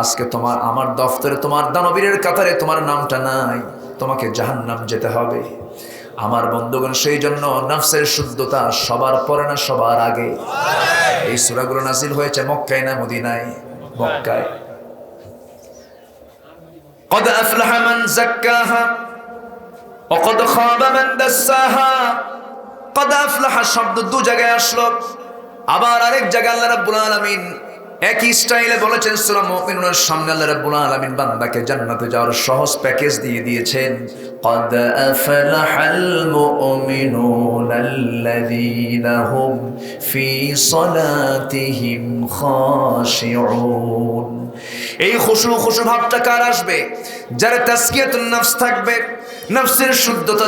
আজকে তোমার আমার দফতরে তোমার দানবীরের কাতারে তোমার নামটা নাই, তোমাকে জাহান্নাম যেতে হবে। আমার বন্ধুগণ, সেই জন্য নফসের শুদ্ধতা সবার পরে না সবার আগে। এই সূরাগুলো নাযিল হয়েছে মক্কায় না মদিনায়? মক্কায়। قد أفلح من زكاها وقد خاب من دساها। قد أفلح শব্দ দু জায়গায় আসলো, আবার আরেক জায়গায় আল্লাহ রাব্বুল আলামিন একই স্টাইলে বলেছেন সূরা মুমিনুনের সামনে আল্লাহ রাব্বুল আলামিন বান্দাকে জান্নাতে যাওয়ার সহজ প্যাকেজ দিয়ে দিয়েছেন। قد أفلح المؤمنون الذين هم في صلاتهم خاشعون। এই খুশু ভাবটা কার আসবে? যার তাজকিয়াতুন নফস থাকবে, নফসের শুদ্ধতা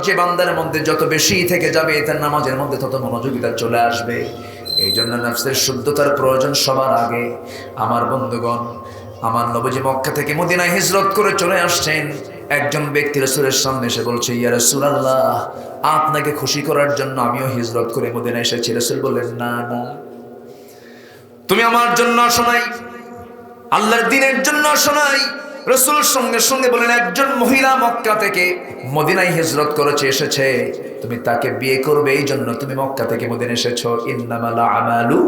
যে বান্দার মধ্যে যত বেশি থেকে যাবে, তার নামাজের মধ্যে তত মনোযোগিতা চলে আসবে। এই জন্য নফসের শুদ্ধতার প্রয়োজন সবার আগে। আমার বন্ধুগণ, আমার নবীজি মক্কা থেকে মদিনায় হিজরত করে চলে আসছেন। একজন ব্যক্তি রাসূলের সামনে এসে বলছে, ইয়া রাসূলুল্লাহ, আপনাকে খুশি করার জন্য আমিও হিজরত করে মদিনায় এসেছি। রাসূল বললেন, না না, তুমি আমার জন্য আসো নাই, আল্লাহর দ্বীনের জন্য আসো নাই। রাসূল সঙ্গে সঙ্গে বলেন, একজন মহিলা মক্কা থেকে মদিনায় হিজরত করেছে, এসেছে, তুমি তাকে বিয়ে করবে, এই জন্য তুমি মক্কা থেকে মদিনা এসেছো। ইন্নামাল আমালু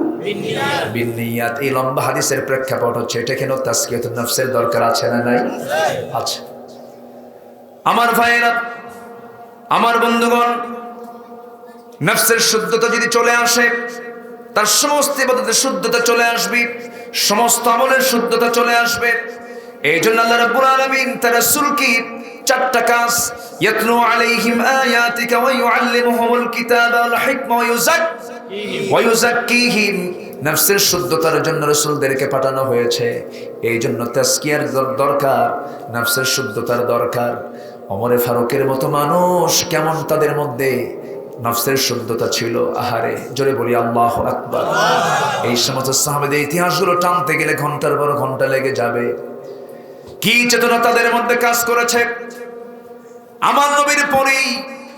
বিন্নিয়াত। এই লম্বা হাদিসের প্রেক্ষাপট হচ্ছে এটা। কেন তাজকিয়াতুন নফসের দরকার আছে না নাই? আছে। আমার ভাইয়েরা, আমার বন্ধুগণ, নফসের শুদ্ধতা যদি চলে আসে, তার সমস্ত ইবাদতের শুদ্ধতা চলে আসবে, সমস্ত আমলের শুদ্ধতা চলে আসবে। এই জন্য আল্লাহ রাব্বুল আলামিন তার রাসূলকে চারটা কাজ, ইয়াতলু আলাইহিম আয়াতিকা ওয়া ইউআল্লিমুহুমুল কিতাবা ওয়াল হিকমা ওয়া ইউযাক্কিহিম। নফসের শুদ্ধতার জন্য রাসূলদেরকে পাঠানো হয়েছে। এই জন্য তাজকিয়ার দরকার, নফসের শুদ্ধতার দরকার। ওমর ফারুকের মতো মানুষ কেমন তাদের মধ্যে নফসের শুদ্ধতা ছিল! আহারে, জোরে বলি আল্লাহু আকবার। এই সমস্ত সাহাবাদের ইতিহাসগুলো টানতে গেলে ঘন্টার পর ঘন্টা লেগে যাবে। কি চেতনা তাদের মধ্যে কাজ করেছে! আমার নবীর পরেই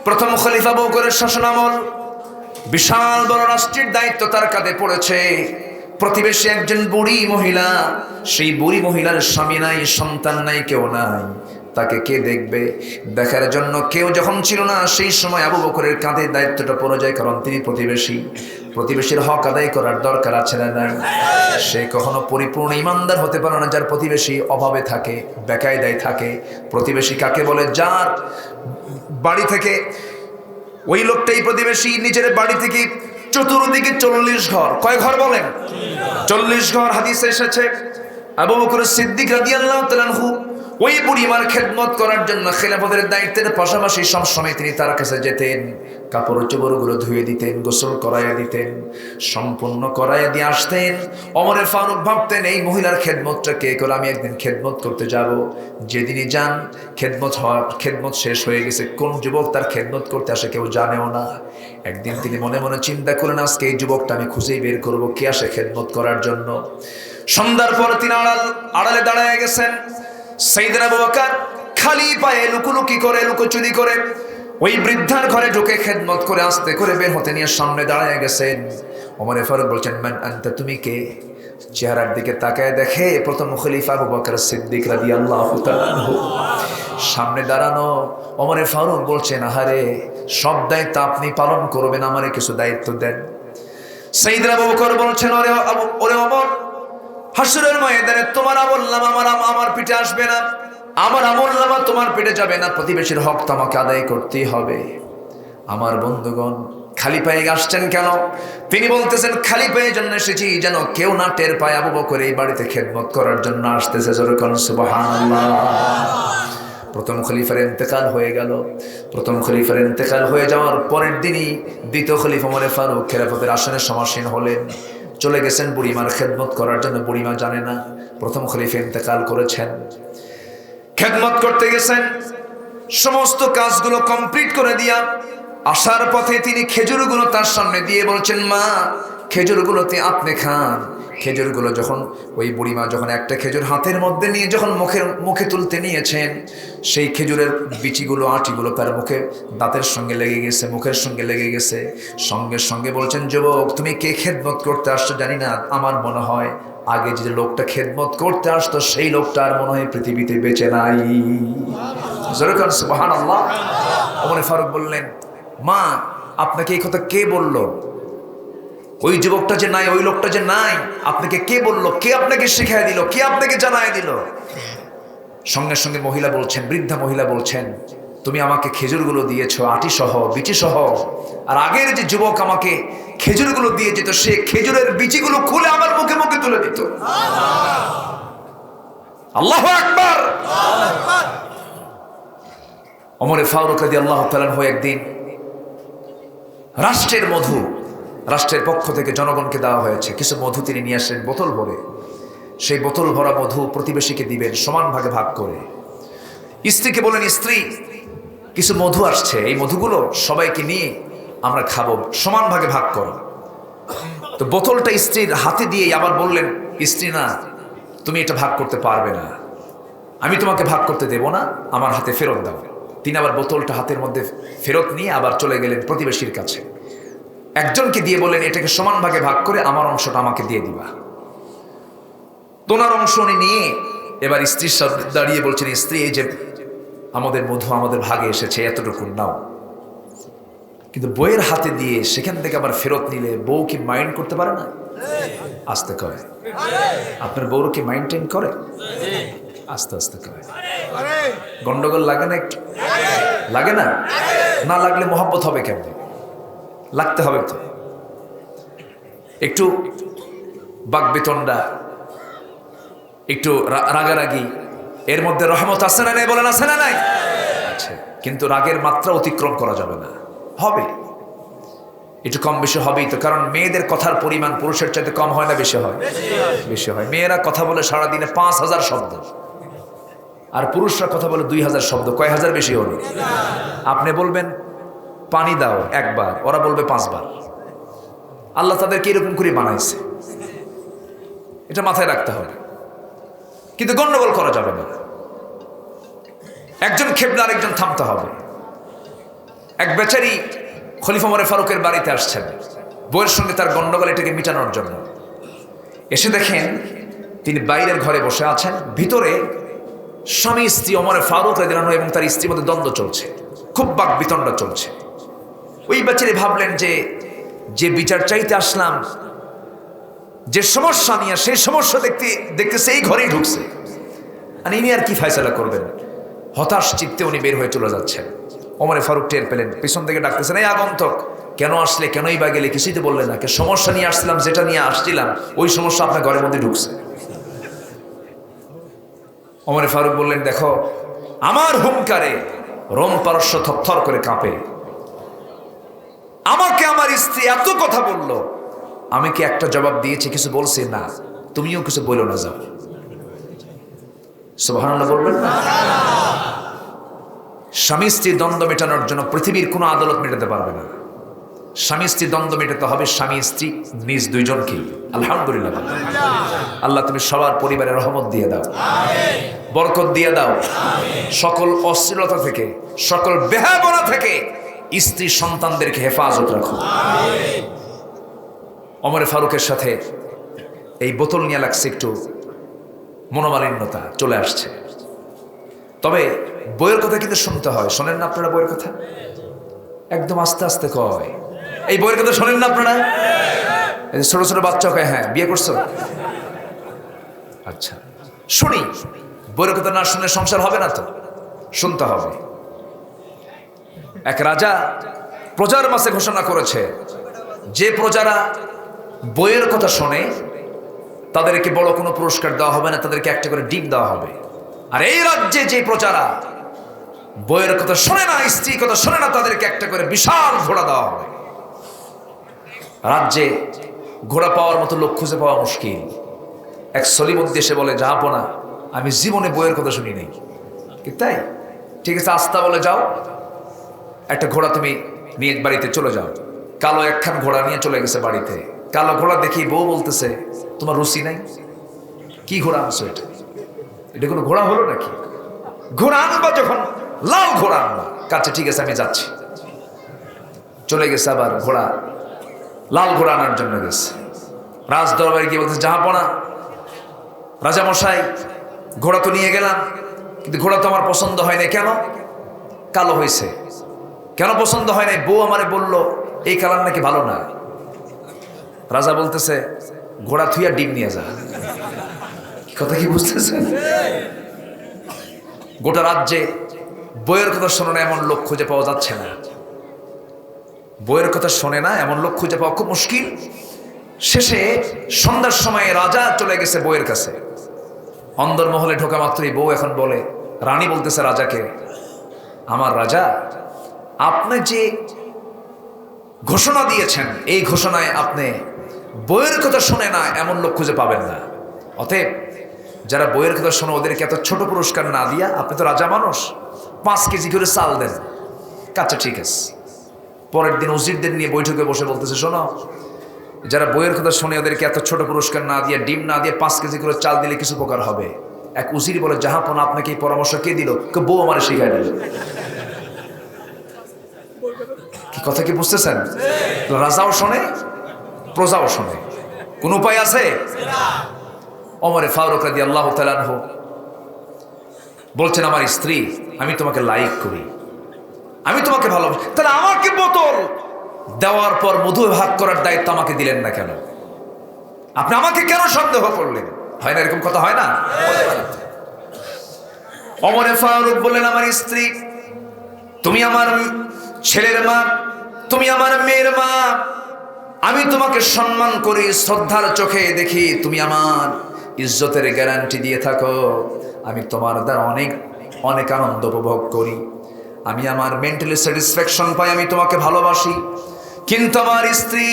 প্রথম খলিফা আবু বকরের শাসনামল, বিশাল বড় রাষ্ট্রের দায়িত্ব তার কাঁধে পড়েছে। প্রতিবেশী একজন বুড়ি মহিলা, সেই বুড়ি মহিলার স্বামী নাই, সন্তান নাই, কেউ নাই। তাকে কে দেখবে? দেখার জন্য কেউ যখন ছিল না, সেই সময় আবু বকরের কাঁধে দায়িত্বটা পড়ে যায়। কারণ তিনি প্রতিবেশী, প্রতিবেশীর হক আদায় করার দরকার আছে না নাই? সে কখনো পরিপূর্ণ ইমানদার হতে পারে না যার প্রতিবেশী অভাবে থাকে, বেকায়দায় থাকে। প্রতিবেশী কাকে বলে? যার বাড়ি থেকে, ওই লোকটাই প্রতিবেশী। নিজের বাড়ি থেকে চতুর্দিকে 40 ঘর, কয় ঘর বলেন? 40 ঘর। হাদিসে এসেছে আবু বকর সিদ্দিক রাদিয়াল্লাহু তাআলা আনহু ওই বুড়িমার খেদমত করার জন্য খেলাফতের দায়িত্বের পাশাপাশি সবসময় তিনি তার কাছে যেতেন, কাপড় চোপড়গুলো ধুয়ে দিতেন, গোসল করাইয়া দিতেন, সম্পূর্ণ করাইয়া দিয়ে আসতেন। ওমরে ফারুক ভাবতেন, এই মহিলার খেদমতটা কে করে, আমি একদিন খেদমত করতে যাব। যেদিনই যান, খেদমত শেষ হয়ে গেছে। কোন যুবক তার খেদমত করতে আসে কেউ জানেও না। একদিন তিনি মনে মনে চিন্তা করেন, আজকে এই যুবকটা আমি খুঁজেই বের করবো, কে আসে খেদমত করার জন্য। সন্ধ্যার পর তিনি আড়ালে দাঁড়ায় গেছেন। সাইয়েদনা আবু বকর খালি পায়ে লুকোচুরি করে ওই বৃদ্ধার ঘরে ঢুকে খেদমত করে আস্তে করে বের হতে নিয়ে সামনে দাঁড়ায় গেছেন। ওমর ফারুক বলছেন, মান আনতা, তুমি কে? চেহারার দিকে তাকায় দেখে প্রথম খলিফা আবু বকর সিদ্দিক রাদিয়াল্লাহু তাআলা আনহু সামনে দাঁড়ানো। ওমর ফারুক বলছেন, আহারে, সব দায়িত্ব আপনি পালন করবেন, আমারে কিছু দায়িত্ব দেন। সাইয়েদনা আবু বকর বলছেন, ওরে ওমর, হাসরের ময়দানে তোমার আমলনামা আমার পিঠে আসবে না, আমার আমলনামা তোমার পিঠে যাবে না। প্রতিবেশীর হক তোমাকে আদায় করতেই হবে। আমার বন্ধুগণ, খালি পায়ে আসছেন কেন? তিনি বলতেছেন, খালি পায়ে জন্য এসেছি যেন কেউ না টের পায় আবু বকর এই বাড়িতে খেদমত করার জন্য আসতেছে। যেরকম সুবহানাল্লাহ। প্রথম খলিফার ইন্তেকাল হয়ে গেল। প্রথম খলিফার ইন্তেকাল হয়ে যাওয়ার পরের দিনই দ্বিতীয় খলিফা ওমর ফারুক খেলাফতের আসনে সমাসীন হলেন। চলে গেছেন বুড়িমার খেদমত করার জন্য। বুড়িমা জানে না প্রথম খলিফা ইন্তেকাল করেছেন। খেদমত করতে গেছেন, সমস্ত কাজগুলো কমপ্লিট করে দিয়া আসার পথে তিনি খেজুরগুলো তার সামনে দিয়ে বলছেন, মা খেজুরগুলোতে আপনি খান। খেজুরগুলো যখন ওই বুড়িমা যখন একটা খেজুর হাতের মধ্যে নিয়ে যখন মুখে তুলতে নিয়েছেন, সেই খেজুরের বিচিগুলো আটিগুলো তার মুখে দাঁতের সঙ্গে লেগে গেছে, মুখের সঙ্গে লেগে গেছে। সঙ্গে সঙ্গে বলছেন, যুবক তুমি কে খেদমত করতে আসছো জানি না, আমার মনে হয় আগে যে লোকটা খেদমত করতে আসতো সেই লোকটা আর মনে হয় পৃথিবীতে বেঁচে নাই। সুবহানাল্লাহ। ওমর ফারুক বললেন, মা আপনাকে এই কথা কে বললো? ওই যুবকটা যে নাই, ওই লোকটা যে নাই, আপনাকে কে বললো? কে আপনাকে শিখাই দিল? কে আপনাকে জানাই দিল? সঙ্গে সঙ্গে মহিলা বলছেন, বৃদ্ধা মহিলা বলছেন, তুমি আমাকে খেজুরগুলো দিয়েছো আটি সহ বিচি সহ, আর আগের যে যুবক আমাকে খেজুরগুলো দিয়ে যেত সে খেজুরের বিচিগুলো খুলে আমার মুখে মুখে তুলে দিত। আল্লাহু আকবার। ওমর ফারুক রাদিয়াল্লাহু তাআলা আনহু একদিন রাষ্ট্রের মধু, রাষ্ট্রের পক্ষ থেকে জনগণকে দেওয়া হয়েছে কিছু মধু, তিনি নিয়ে আসেন বোতল ভরে। সেই বোতল ভরা মধু প্রতিবেশীকে দিবেন সমান ভাগে ভাগ করে। স্ত্রীকে বলেন, স্ত্রী কিছু মধু আসছে, এই মধুগুলো সবাইকে নিয়ে আমরা খাবো, সমান ভাগে ভাগ করো। তো বোতলটা স্ত্রীর হাতে দিয়ে আবার বললেন, স্ত্রী না, তুমি এটা ভাগ করতে পারবে না, আমি তোমাকে ভাগ করতে দেব না, আমার হাতে ফেরত দাও। তিনি আবার বোতলটা হাতের মধ্যে ফেরত নিয়ে আবার চলে গেলেন প্রতিবেশীর কাছে। একজনকে দিয়ে বললেন, এটাকে সমান ভাগে ভাগ করে আমার অংশটা আমাকে দিয়ে দিবা। তোনার অংশ উনি নিয়ে এবার স্ত্রীর সাথে দাঁড়িয়ে বলছেন, স্ত্রী এই যে আমাদের মধু আমাদের ভাগে এসেছে, এতটুকু নাও। কিন্তু বউয়ের হাতে দিয়ে সেখান থেকে আবার ফেরত নিলে বউ কি মাইন্ড করতে পারে না? আস্তে করে। আপনার বউর কি মাইন্টেন করে? আস্তে আস্তে করে। গন্ডগোল লাগে না? একটু লাগে না? না লাগলে মহব্বত হবে কেমন? লাগতে হবে তো। একটু বাকবিতণ্ডা, একটু রাগারাগি, এর মধ্যে রহমত আছে না নাই? বলেন আছে না নাই? আচ্ছা, কিন্তু রাগের মাত্রা অতিক্রম করা যাবে না। হবে একটু কম বেশি হবেই তো, কারণ মেয়েদের কথার পরিমাণ পুরুষের চাইতে কম হয় না বেশি হয়? বেশি হয়। মেয়েরা কথা বলে সারাদিনে ৫,০০০ শব্দ, আর পুরুষরা কথা বলে ২,০০০ শব্দ। কয় হাজার বেশি হলো? আপনি বলবেন পানি দাও একবার, ওরা বলবে ৫ বার। আল্লাহ তাদেরকে এরকম করে বানাইছে, এটা মাথায় রাখতে হবে। কিন্তু গন্ডগোল করা যাবে না। একজন খেপলে আরেকজন থামতে হবে। এক বেচারি খলিফা ওমর ফারুকের বাড়িতে আসছেন বউয়ের সঙ্গে তার গন্ডগোল এটাকে মিটানোর জন্য। এসে দেখেন তিনি বাইরের ঘরে বসে আছেন, ভিতরে স্বামী স্ত্রী ওমর ফারুক রাদিয়াল্লাহু আনহু এবং তার স্ত্রীর মধ্যে দ্বন্দ্ব চলছে, খুব বাকবিতণ্ডা চলছে। ওই বেচারি ভাবলেন যে বিচার চাইতে আসলাম, যে সমস্যা নিয়ে, সেই সমস্যা দেখতে সেই ঘরেই ঢুকছে, আর ইনি আর কি ফয়সালা করবেন? হতাশ চিত্তে উনি বের হয়ে চলে যাচ্ছেন। ওমর ফারুক টের পেলেন, পিছন থেকে ডাকতেছেন, এই আগন্তুক কেন আসলে, কেনই বা গেলে, কিছুই তো বললেন না। সমস্যা নিয়ে আসছিলাম, যেটা নিয়ে আসছিলাম ওই সমস্যা আপনার ঘরের মধ্যে ঢুকছে। ওমর ফারুক বললেন, দেখো আমার হুঙ্কারে রোম পারস্য থরথর করে কাঁপে, আমাকে আমার স্ত্রী এত কথা বললো, আমি কি একটা জবাব দিয়েছি? কিছু বলছি না, তুমিও কিছু বলো না, যাও। সুবহানাল্লাহ বলবেন না? স্বামী স্ত্রীর দ্বন্দ্ব মেটানোর জন্য পৃথিবীর কোনো আদালত মেটাতে পারবে না। স্বামী স্ত্রীর দ্বন্দ্ব মেটাতে হবে স্বামী স্ত্রী নিজ দুইজনকে। আলহামদুলিল্লাহ। আল্লাহ তুমি সবার পরিবারে রহমত দিয়ে দাও, বরকত দিয়ে দাও, সকল অশ্লীলতা থেকে, সকল বেহায়াপনা থেকে স্ত্রী সন্তানদেরকে হেফাজত রাখো। ওমর ফারুকের সাথে এই বোতল নিয়ে লাগছে একটু মনোমালিন্যতা চলে আসছে। তবে বইয়ের কথা কিন্তু শুনতে হয়। শোনেন না আপনারা বইয়ের কথা? একদম আস্তে আস্তে কয়, এই বইয়ের কথা শোনেন না আপনারা? ছোট ছোট বাচ্চা কয়, হ্যাঁ বিয়ে করছো? আচ্ছা শুনি। বইয়ের কথা না শুনলে সংসার হবে না তো, শুনতে হবে। এক রাজা প্রজার মাঝে ঘোষণা করেছে, যে প্রজারা বইয়ের কথা শোনে তাদেরকে বড় কোনো পুরস্কার দেওয়া হবে না, তাদেরকে একটা করে ডিম দেওয়া হবে। আর এই রাজ্যে যে প্রজারা বইয়ের কথা শোনে না, স্ত্রীর কথা শোনে না, তাদেরকে একটা করে বিশাল ঘোড়া দেওয়া হবে। রাজ্যে ঘোড়া পাওয়ার মতো লোক খুঁজে পাওয়া মুশকিল। এক সলিমুদ্দি এসে বলে, জাহাপনা, আমি জীবনে বইয়ের কথা শুনি নাই। কি তাই? ঠিক আছে, আস্তা বলে যাও, একটা ঘোড়া তুমি নিয়ে বাড়িতে চলে যাও। কালো একখান ঘোড়া নিয়ে চলে গেছে বাড়িতে। কালো ঘোড়া দেখি বউ বলতেছে, তোমার রুচি নাই? কি ঘোড়া আনছো এটা? এটা কোনো ঘোড়া হলো নাকি? ঘোড়া আনবা যখন লাল ঘোড়া আনবা। কাছে ঠিক আছে, আমি যাচ্ছি। চলে গেছে আবার ঘোড়া, লাল ঘোড়া আনার জন্য গেছে। রাজ দরবারে গিয়ে বলতেছে, জাহাপনা, রাজামশাই, ঘোড়া তো নিয়ে গেলাম, কিন্তু ঘোড়া তো আমার পছন্দ হয় নাই। কেন? কালো হয়েছে। কেন পছন্দ হয় নাই? বউ আমারে বললো এই কালার নাকি ভালো না। রাজা বলতেছে, ঘোড়া থুইয়া ডিম নিয়ে যা। কথা কি বুঝতেছেন? গোটা রাজ্যে বইয়ের কথা শোনে না এমন লোক খুঁজে পাওয়া যাচ্ছে না। বইয়ের কথা শোনে না এমন লোক খুঁজে পাওয়া খুব মুশকিল। শেষে সন্ধ্যার সময় রাজা চলে গেছে বউয়ের কাছে। অন্দরমহলে ঢোকা মাত্রই বউ এখন বলে, রানী বলতেছে রাজাকে, আমার রাজা, আপনি যে ঘোষণা দিয়েছেন এই ঘোষণায় আপনি বইয়ের কথা শোনে না এমন লোক খুঁজে পাবেন না। অতএব যারা বইয়ের কথা শোনো ওদেরকে এত ছোট পুরস্কার না দিয়া আপনি তো রাজা মানুষ, 5 কেজি করে চাল দেন। আচ্ছা ঠিক আছে। পরের দিন উজিরদের নিয়ে বৈঠকে বসে বলতেছে, শোনো, যারা বইয়ের কথা শোনে ওদেরকে এত ছোট পুরস্কার না দিয়ে, ডিম না দিয়ে 5 কেজি করে চাল দিলে কিছু উপকার হবে। এক উজির বলে, জাহাপনা, আপনাকে এই পরামর্শ কে দিল? বউ আমার শিখাই দিল। কি কথা কি বুঝতেছেন? রাজাও শোনে, প্রজাও শোনে। কোন উপায় আছে? ওমরে ফারুক রাদিয়াল্লাহু তাআলা আনহু বলছেন, আমার স্ত্রী, আমি তোমাকে লাইক করি, আমি তোমাকে ভালোবাসি, তাহলে আমাকে বোতল দেওয়ার পর মধু ভাগ করার দায়িত্ব আমাকে দিলেন না কেন? আপনি আমাকে কেন সন্দেহ করলেন? হয় না এরকম কথা? হয় না? ওমরে ফারুক বললেন, আমার স্ত্রী, তুমি আমার ছেলের মা, তুমি আমার মেয়ের মা, আমি তোমাকে সম্মান করি, শ্রদ্ধার চোখে দেখি, তুমি আমার ইজ্জতের গ্যারান্টি দিয়ে থাকো, আমি তোমার দ্বারা অনেক অনেক আনন্দ উপভোগ করি, আমি আমার মেন্টালি স্যাটিসফ্যাকশন পাই, আমি তোমাকে ভালোবাসি। কিন্তু আমার স্ত্রী,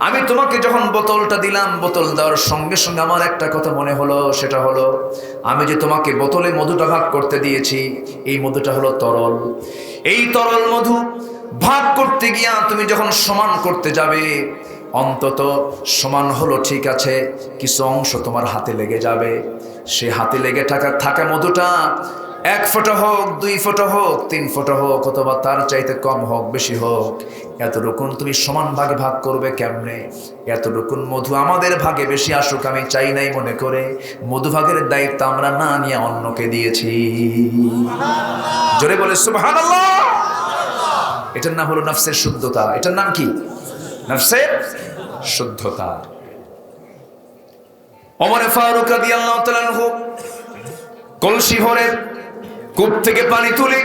আমি তোমাকে যখন বোতলটা দিলাম, বোতল দেওয়ার সঙ্গে সঙ্গে আমার একটা কথা মনে হলো, সেটা হলো আমি যে তোমাকে বোতলে মধুটা ভাগ করতে দিয়েছি, এই মধুটা হলো তরল। এই তরল মধু ভাগ করতে গিয়া তুমি যখন সমান করতে যাবে, অন্তত সমান হলো ঠিক আছে, কিছু অংশ তোমার হাতে লেগে যাবে। সে হাতে লেগে থাকা মধুটা 1 ফোঁটা হোক, 2 ফোঁটা হোক, 3 ফোঁটা হোক, অথবা তার চাইতে কম হোক, বেশি হোক, এতটুকুন তুমি সমান ভাগে ভাগ করবে কেমনে? এতটুকুন মধু আমাদের ভাগে বেশি আসুক আমি চাই নাই মনে করে মধু ভাগের দায়িত্ব আমরা না নিয়ে অন্যকে দিয়েছি। জোরে বলে সুবহানাল্লাহ। এটার নাম হলো নফসের শুদ্ধতা। এটার নাম কি? নফসের শুদ্ধতা। ওমর ফারুক রাদিয়াল্লাহু তাআলা আনহু কলসি ভরে কূপ থেকে পানি তুলে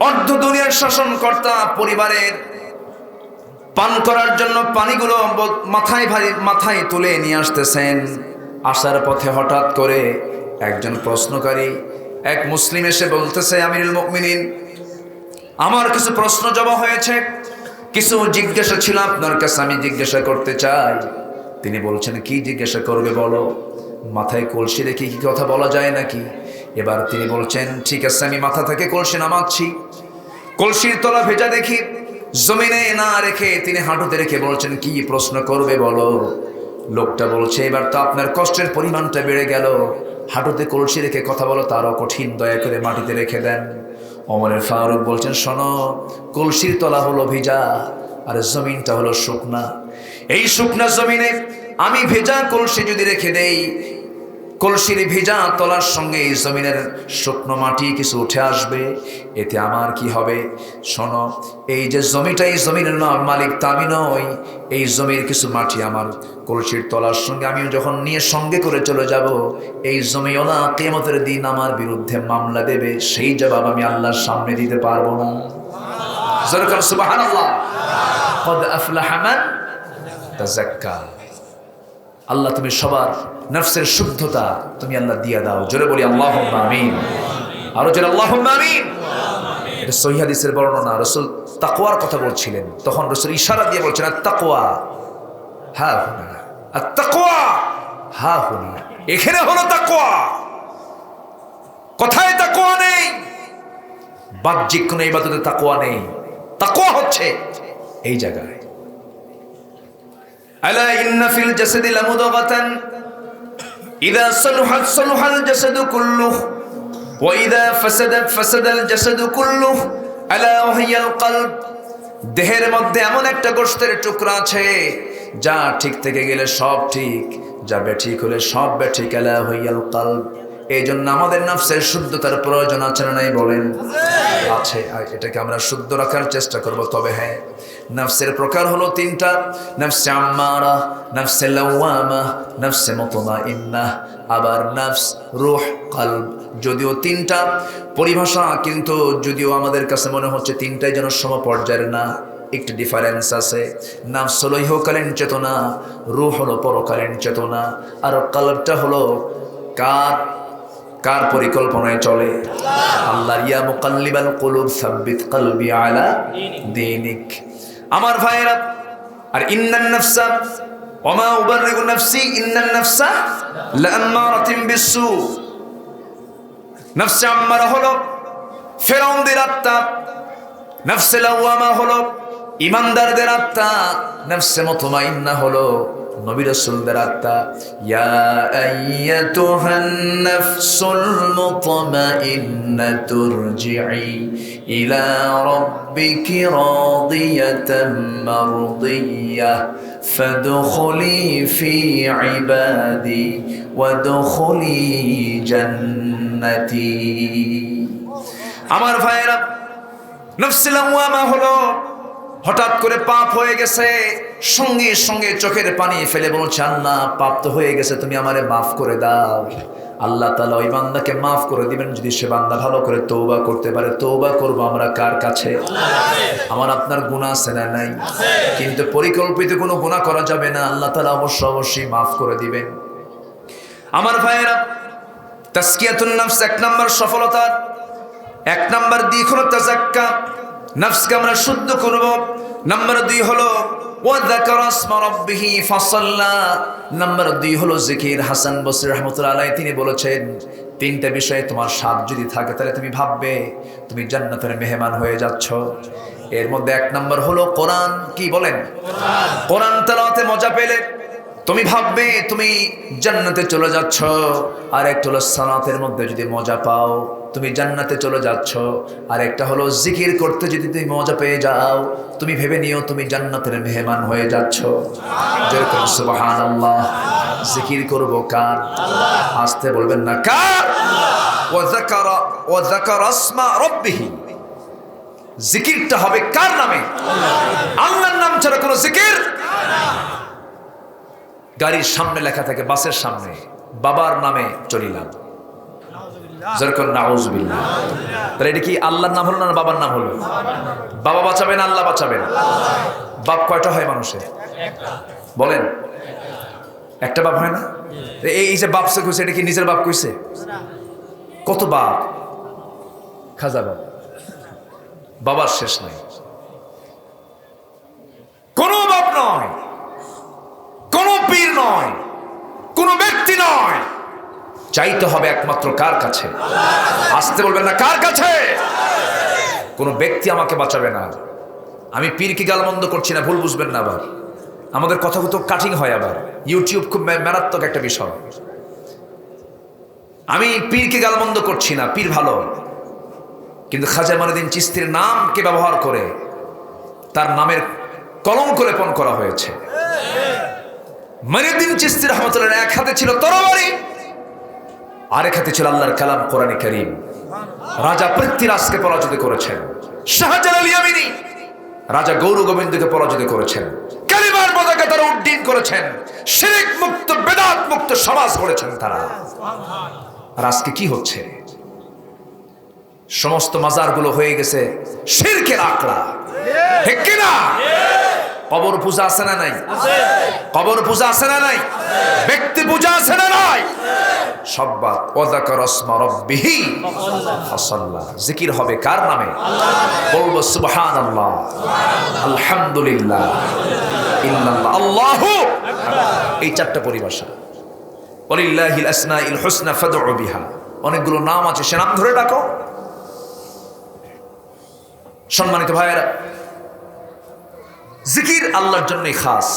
অর্ধ দুনিয়ার শাসনকর্তা পরিবারের পান করার জন্য পানিগুলো মাথায় তুলে নিয়ে আসতেছেন। আসার পথে হঠাৎ করে একজন প্রশ্নকারী, এক মুসলিম এসে বলতেছে, আমিরুল মুমিনিন, আমার কিছু প্রশ্ন জমা হয়েছে, কিছু জিজ্ঞাসা ছিল আপনার কাছে, আমি জিজ্ঞাসা করতে চাই। তিনি বলছেন, কি জিজ্ঞাসা করবে বলো? মাথায় কলসি রেখে কি কথা বলা যায় নাকি? এবার তিনি বলছেন, ঠিক আছে, আমি মাথা থেকে কলসি নামাচ্ছি। কলসির তলা ভেজা দেখি, জমিনে না রেখে তিনি হাঁটুতে রেখে বলছেন, কি প্রশ্ন করবে বলো? লোকটা বলছে, এবার তো আপনার কষ্টের পরিমাণটা বেড়ে গেল, হাঁটুতে কলসি রেখে কথা বলো তারও কঠিন, দয়া করে মাটিতে রেখে দেন। ওমরে ফারুক বলছেন, শোনো, কলসির তলা হলো ভিজা আর জমিনটা হলো শুকনা। এই শুকনা জমিনে আমি ভেজা কলসি যদি রেখে দেই, কলসির ভেজা তলার সঙ্গে এই জমিনের শুকনো মাটি কিছু উঠে আসবে, এতে আমার কি হবে? শোনো, এই যে জমিটা, এই জমিনের মালিক তা আমি নই, এই জমির কিছু মাটি আমার কলসির তলার সঙ্গে আমি যখন নিয়ে সঙ্গে করে চলে যাব, এই জমিওয়ালা কিয়ামতের দিন আমার বিরুদ্ধে মামলা দেবে, সেই জবাব আমি আল্লাহর সামনে দিতে পারবো না। সুবহানাল্লাহ। ক্বাদ আফলাহা মান তাযাক্কা। আল্লাহ, তুমি সবার নফসের শুদ্ধতা তুমি আল্লাহ দিয়া দাও। জোরে বলি আল্লাহুম্মা আমিন। আরো জোরে আল্লাহুম্মা আমিন। এটা সহিহ হাদিসের বর্ণনা। রাসূল তাকওয়ার কথা বলছিলেন, তখন রাসূল ইশারা দিয়ে বলছেন, তাকওয়া হ্যাঁ, আর তাকওয়া হা হুনা, এখানে হলো তাকওয়া। কোথায় তাকওয়া নেই? বাহ্যিক কোনো ইবাদতে তাকওয়া নেই। তাকওয়া হচ্ছে এই জায়গায়। আলা ইন্না ফিল জাসাদি লামুদাগাতান ইযা সালুহাত সালুহাল জাসাদু কুল্লুহু ওয়া ইযা ফাসাদাত ফাসাদাল জাসাদু কুল্লুহু আলা ওয়াহিয়াল কলব। দেহের মধ্যে এমন একটা গোশতের টুকরা আছে যা ঠিক থেকে গেলে সব ঠিক, যা বেঠিক হলে সব বেঠিক। আলা ওয়াহিয়াল কলব। এই জন্য আমাদের নফসের শুদ্ধতার প্রয়োজন আছে না নাই বলেন? আছে। এটাকে আমরা শুদ্ধ রাখার চেষ্টা করব। তবে হ্যাঁ, নফসের প্রকার হলো তিনটা: নফসে আম্মারা, নফসে লাওয়ামা, নফসে মুতমাইন্নাহ, আবার নফস, রূহ, কলব। যদিও তিনটা পরিভাষা, কিন্তু যদিও আমাদের কাছে মনে হচ্ছে তিনটাই যেন সমপর্যায়ের না, একটু ডিফারেন্স আছে। নফস হলো ইহকালীন চেতনা, রূহ হলো পরকালীন চেতনা, আর কলবটা হলো কার পরিকল্পনায় চলে? আল্লাহ। ইয়া মুকাল্লিবাল কুলুব সাব্বিত কলবি আলা দীনিক। আমার ভাইরা, আর ইন্নান নাফসা ওমা উবাররিগু নাফসি ইন্নান নাফসা লাআম্মারাতিন বিসসু। নফসে আম্মারা হলো ফিরআউনদের আত্মা, নফসে লাওয়ামা হলো ঈমানদারদের আত্মা, নফসে মুতমাইন্না হলো নবী রাসূলদের আত্মা। ইয়া আইয়াতুহান নাফসুল মুতমাইন্নাতু ইরজিই ইলা রাব্বিকি রাদিয়াতাম মারদিয়াহ ফাদখুলি ফি ইবাদি ওয়াদখুলি জান্নাতি। আমার ভাইরা, নফসে লাওয়ামা হলো হঠাৎ করে পাপ হয়ে গেছে, সঙ্গে সঙ্গে চোখের পানি ফেলে বলছে, আল্লাহ পাপ তো হয়ে গেছে, তুমি আমারে মাফ করে দাও। আল্লাহ তাআলা ওই বান্দাকে মাফ করে দিবেন যদি সে বান্দা ভালো করে তওবা করতে পারে। তওবা করব আমরা কার কাছে? আমার আপনার গুনাহ আছে না নাই? কিন্তু পরিকল্পিত কোনো গুনাহ করা যাবে না, আল্লাহ তাআলা অবশ্যই মাফ করে দিবেন। আমার ভাইয়েরা, তাজকিয়াতুন নফস এক নাম্বার সফলতার এক নাম্বার দিক হলো তাযাক্কা, নফসকে আমরা শুদ্ধ করব। নাম্বার 2 হলো ওয়া যাকারা ইসমা রাব্বিহি ফাসাল্লা। নাম্বার 2 হলো জিকির। হাসান বসরি রাহমাতুল্লাহ আলাইহি তিনি বলেছেন, তিনটা বিষয়ে তোমার স্বাদ যদি থাকে তাহলে তুমি ভাববে তুমি জান্নাতের মেহমান হয়ে যাচ্ছ। এর মধ্যে এক নাম্বার হলো কোরআন। কি বলেন? কোরআন তেলাওয়াতে মজা পেলে তুমি ভাববে তুমি জান্নাতে চলে যাচ্ছ। আর একটা হলো সালাতের মধ্যে যদি মজা পাও তুমি জান্নাতে চলে যাচ্ছ। আর একটা হলো জিকির করতে যদি তুমি মজা পেয়ে যাও তুমি ভেবে নিও তুমি জান্নাতের মেহমান হয়ে যাচ্ছ। যেরকম সুবহানাল্লাহ। জিকির করব কার? আসতে বলবেন না, কার? ওয়া যাকারা ইসমা রাব্বিহি। জিকিরটা হবে কার নামে? আল্লাহর নাম ছাড়া কোনো জিকির। গাড়ির সামনে লেখা থাকে, বাসের সামনে, বাবার নামে চলিলাম। যেরকম নাউজুবিল্লাহ। তাহলে এটা কি আল্লাহর নাম হলো না বাবার নাম হলো? বাবা বাঁচাবেন, আল্লাহ বাঁচাবেন। বাপ কয়টা হয় মানুষের? বলেন, একটা বাপ হয় না? এই যে বাপ সে কইছে, এটা কি নিজের বাপ কইছে? কত বাপ, খাজা বাপ, বাবার শেষ নাই। কোনো বাপ নয়, কোন পীর নয়, কোন ব্যক্তি নয়। চাইতে হবে একমাত্র কার কাছে? আসতে বলবেন না, কার কাছে? কোন ব্যক্তি আমাকে বাঁচাবে না। আমি পীরকে গালমন্দ করছি না, ভুল বুঝবেন না। আবার আমাদের কথা তো কাটিং হয়, আবার ইউটিউব খুব মারাত্মক একটা বিষয়। আমি পীরকে গালমন্দ করছি না, পীর ভালো, কিন্তু খাজা মাইনুদ্দিন চিশতির নামকে ব্যবহার করে তার নামের কলঙ্ক লেপন করা হয়েছে। মাইনুদ্দিন চিশতি রাহমাতুল্লাহ এক হাতে ছিল তরবারি, আরেক হাতে ছিল আল্লাহর কালাম কোরআনে কারীম। রাজা পৃথ্বীরাজকে পরাজিত করেছেন, শাহজালাল ইয়ামিনী রাজা গৌর গোবিন্দকে পরাজিত করেছেন, কালিমার পতাকা তারা উড্ডীন করেছেন, শিরক মুক্ত বেদাত মুক্ত সমাজ গড়েছেন তারা। আর আজকে কি হচ্ছে? সমস্ত মাজারগুলো হয়ে গেছে শিরকের আখড়া। ঠিক কি না? কবর পূজা আছে না নাই? কবর পূজা আছে না নাই? ব্যক্তি পূজা আছে না নাই? সব বাদ। ওয়া যাকারা ইসমা রাব্বিহি ফাসাল্লা। জিকির হবে কার নামে? বলবো সুবহানাল্লাহ, আলহামদুলিল্লাহ, ইন্নাল্লাহ, আল্লাহু এই চারটা পরিভাষা। ওয়ালিল্লাহিল আসমাউল হুসনা ফাদউ বিহা, অনেকগুলো নাম আছে, সে নাম ধরে ডাকো। সম্মানিত ভাইয়েরা, জিকির আল্লাহর জন্যই খাস।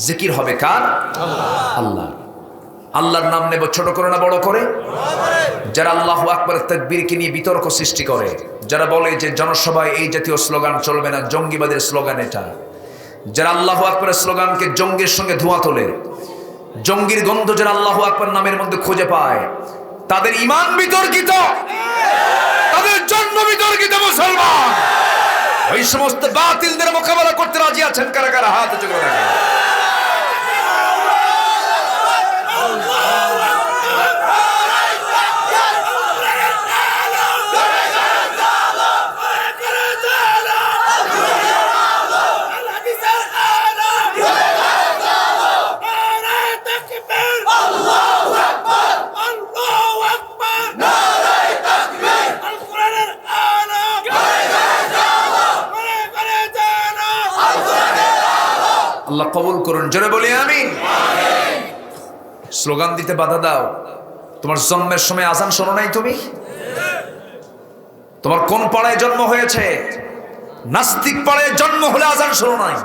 জিকির হবে কার? আল্লাহ। আল্লাহর নাম নেব ছোট করে না বড় করে? যারা আল্লাহু আকবার তাকবীরকে নিয়ে বিতর্ক সৃষ্টি করে, যারা বলে যে জনসভায় এই জাতীয় স্লোগান চলবে না, জঙ্গিবাদের স্লোগান এটা, যারা আল্লাহু আকবারের স্লোগানকে জঙ্গির সঙ্গে ধোঁয়া তোলে, জঙ্গির গন্ধ যারা আল্লাহু আকবার নামের মধ্যে খুঁজে পায়, তাদের ঈমান বিতর্কিত, তাদের জন্ম বিতর্কিত। মুসলমান ওই সমস্ত বাতিলদের মোকাবেলা করতে রাজি আছেন কারা কারা? হাত উঁচু করে রাখেন। আল্লাহ কবুল করুন, জোরে বলি আমিন। স্লোগান দিতে বাধা দাও। তোমার জন্মের সময় আজান শোনো নাই তুমি? তোমার কোন পাড়ায় জন্ম হয়েছে? নাস্তিক পাড়ায় জন্ম হলে আজান শোনো নাই?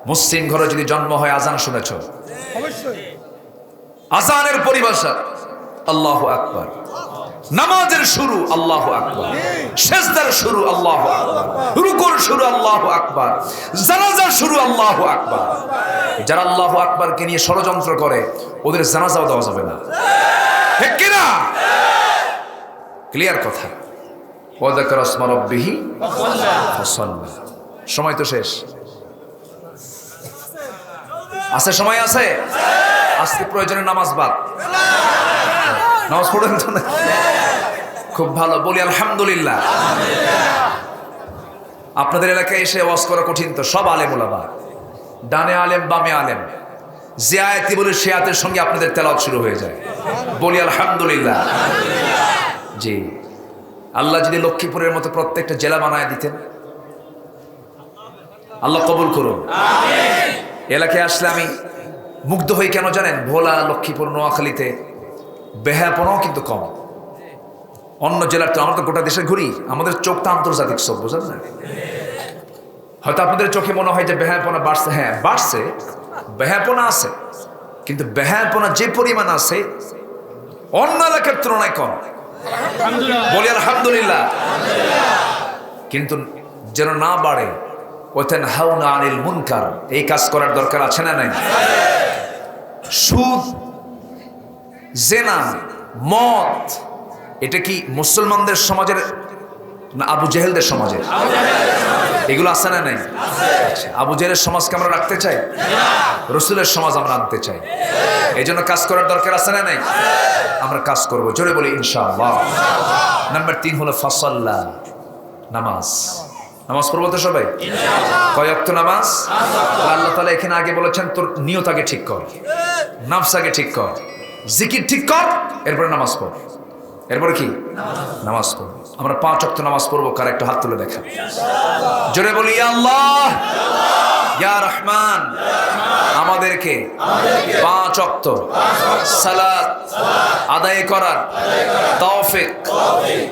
মুসলিম ঘরে যদি জন্ম হয় আজান শুনেছ? আজানের পরিভাষা আল্লাহু আকবার, নামাজের শুরু আল্লাহু আকবার, সিজদার শুরু আল্লাহু আকবার, রুকুর শুরু আল্লাহু আকবার, জানাজার শুরু আল্লাহু আকবার। যারা আল্লাহু আকবারকে নিয়ে ষড়যন্ত্র করে ওদের জানাজাও দেওয়া যাবে না, ঠিক কি না? ক্লিয়ার কথা। ওয়া যাকারা ইসমা রাব্বিহি ফাসাল্লা। সময় তো শেষ আছে, সময় আছে। আজকে প্রয়োজনে নামাজ বাদ, নামাজ পড়েন তো না? খুব ভালো, বলি আলহামদুলিল্লাহ। আপনাদের এলাকায় এসে ওয়াজ করা কঠিন তো, সব আলেম ওলামা, ডানে আলেম বামে আলেম, যে আয়াতি বলে সে আয়াতের সঙ্গে আপনাদের তেলাওয়াত শুরু হয়ে যায়। বলি আলহামদুলিল্লাহ। জি, আল্লাহ যদি লক্ষ্মীপুরের মতো প্রত্যেকটা জেলা বানায় দিতেন, আল্লাহ কবুল করুন। এলাকায় আসলে আমি মুগ্ধ হই, কেন জানেন? ভোলা, লক্ষ্মীপুর, নোয়াখালীতে বেহায়াপনাও কিন্তু কম। অন্য জেলার তো, আমরা তো গোটা দেশে ঘুরি, আমাদের চোখটা আন্তর্জাতিক চোখ, বোঝেন না? হয়তো আপনাদের চোখে মনে হয় যে বেহায়াপনা বাড়ছে। হ্যাঁ বাড়ছে, বেহায়াপনা আছে, কিন্তু বেহায়াপনা যে পরিমাণ আছে অন্য এলাকার তুলনায় কম। বলি আলহামদুলিল্লাহ। কিন্তু যেন না বাড়ে, ওয়াতানহাউনা আনিল মুনকার, এই কাজ করার দরকার আছে না নাই? সুদ, জেনা, মদ, এটা কি মুসলমানদের সমাজের না আবু জেহেলদের সমাজের? এগুলো আছে না নাই? আবু জেহেলের সমাজকে আমরা রাখতে চাই, রসুলের সমাজ আমরা আনতে চাই। এই জন্য কাজ করার দরকার আছে না নাই? আমরা কাজ করবো, জোরে বলি ইনশাআল্লাহ। নাম্বার 3 হলো ফাসাল্লা, নামাজ। নামাজ পড়বো তো সবাই? কয় ওয়াক্ত নামাজ? আল্লাহ তাআলা এখানে আগে বলেছেন তোর নিয়ত আগে ঠিক কর, নফস আগে ঠিক কর, জিকির ঠিক কর, এরপরে নামাজ পড়। এরপরে কি? নামাজ পড়ব। আমরা 5 ওয়াক্ত নামাজ পড়বো, কার একটা হাত তুলে দেখা। জোরে বলি ইয়া আল্লাহ, ইয়া রহমান, আমাদেরকে 5 ওয়াক্ত সালাত আদায় করার তৌফিক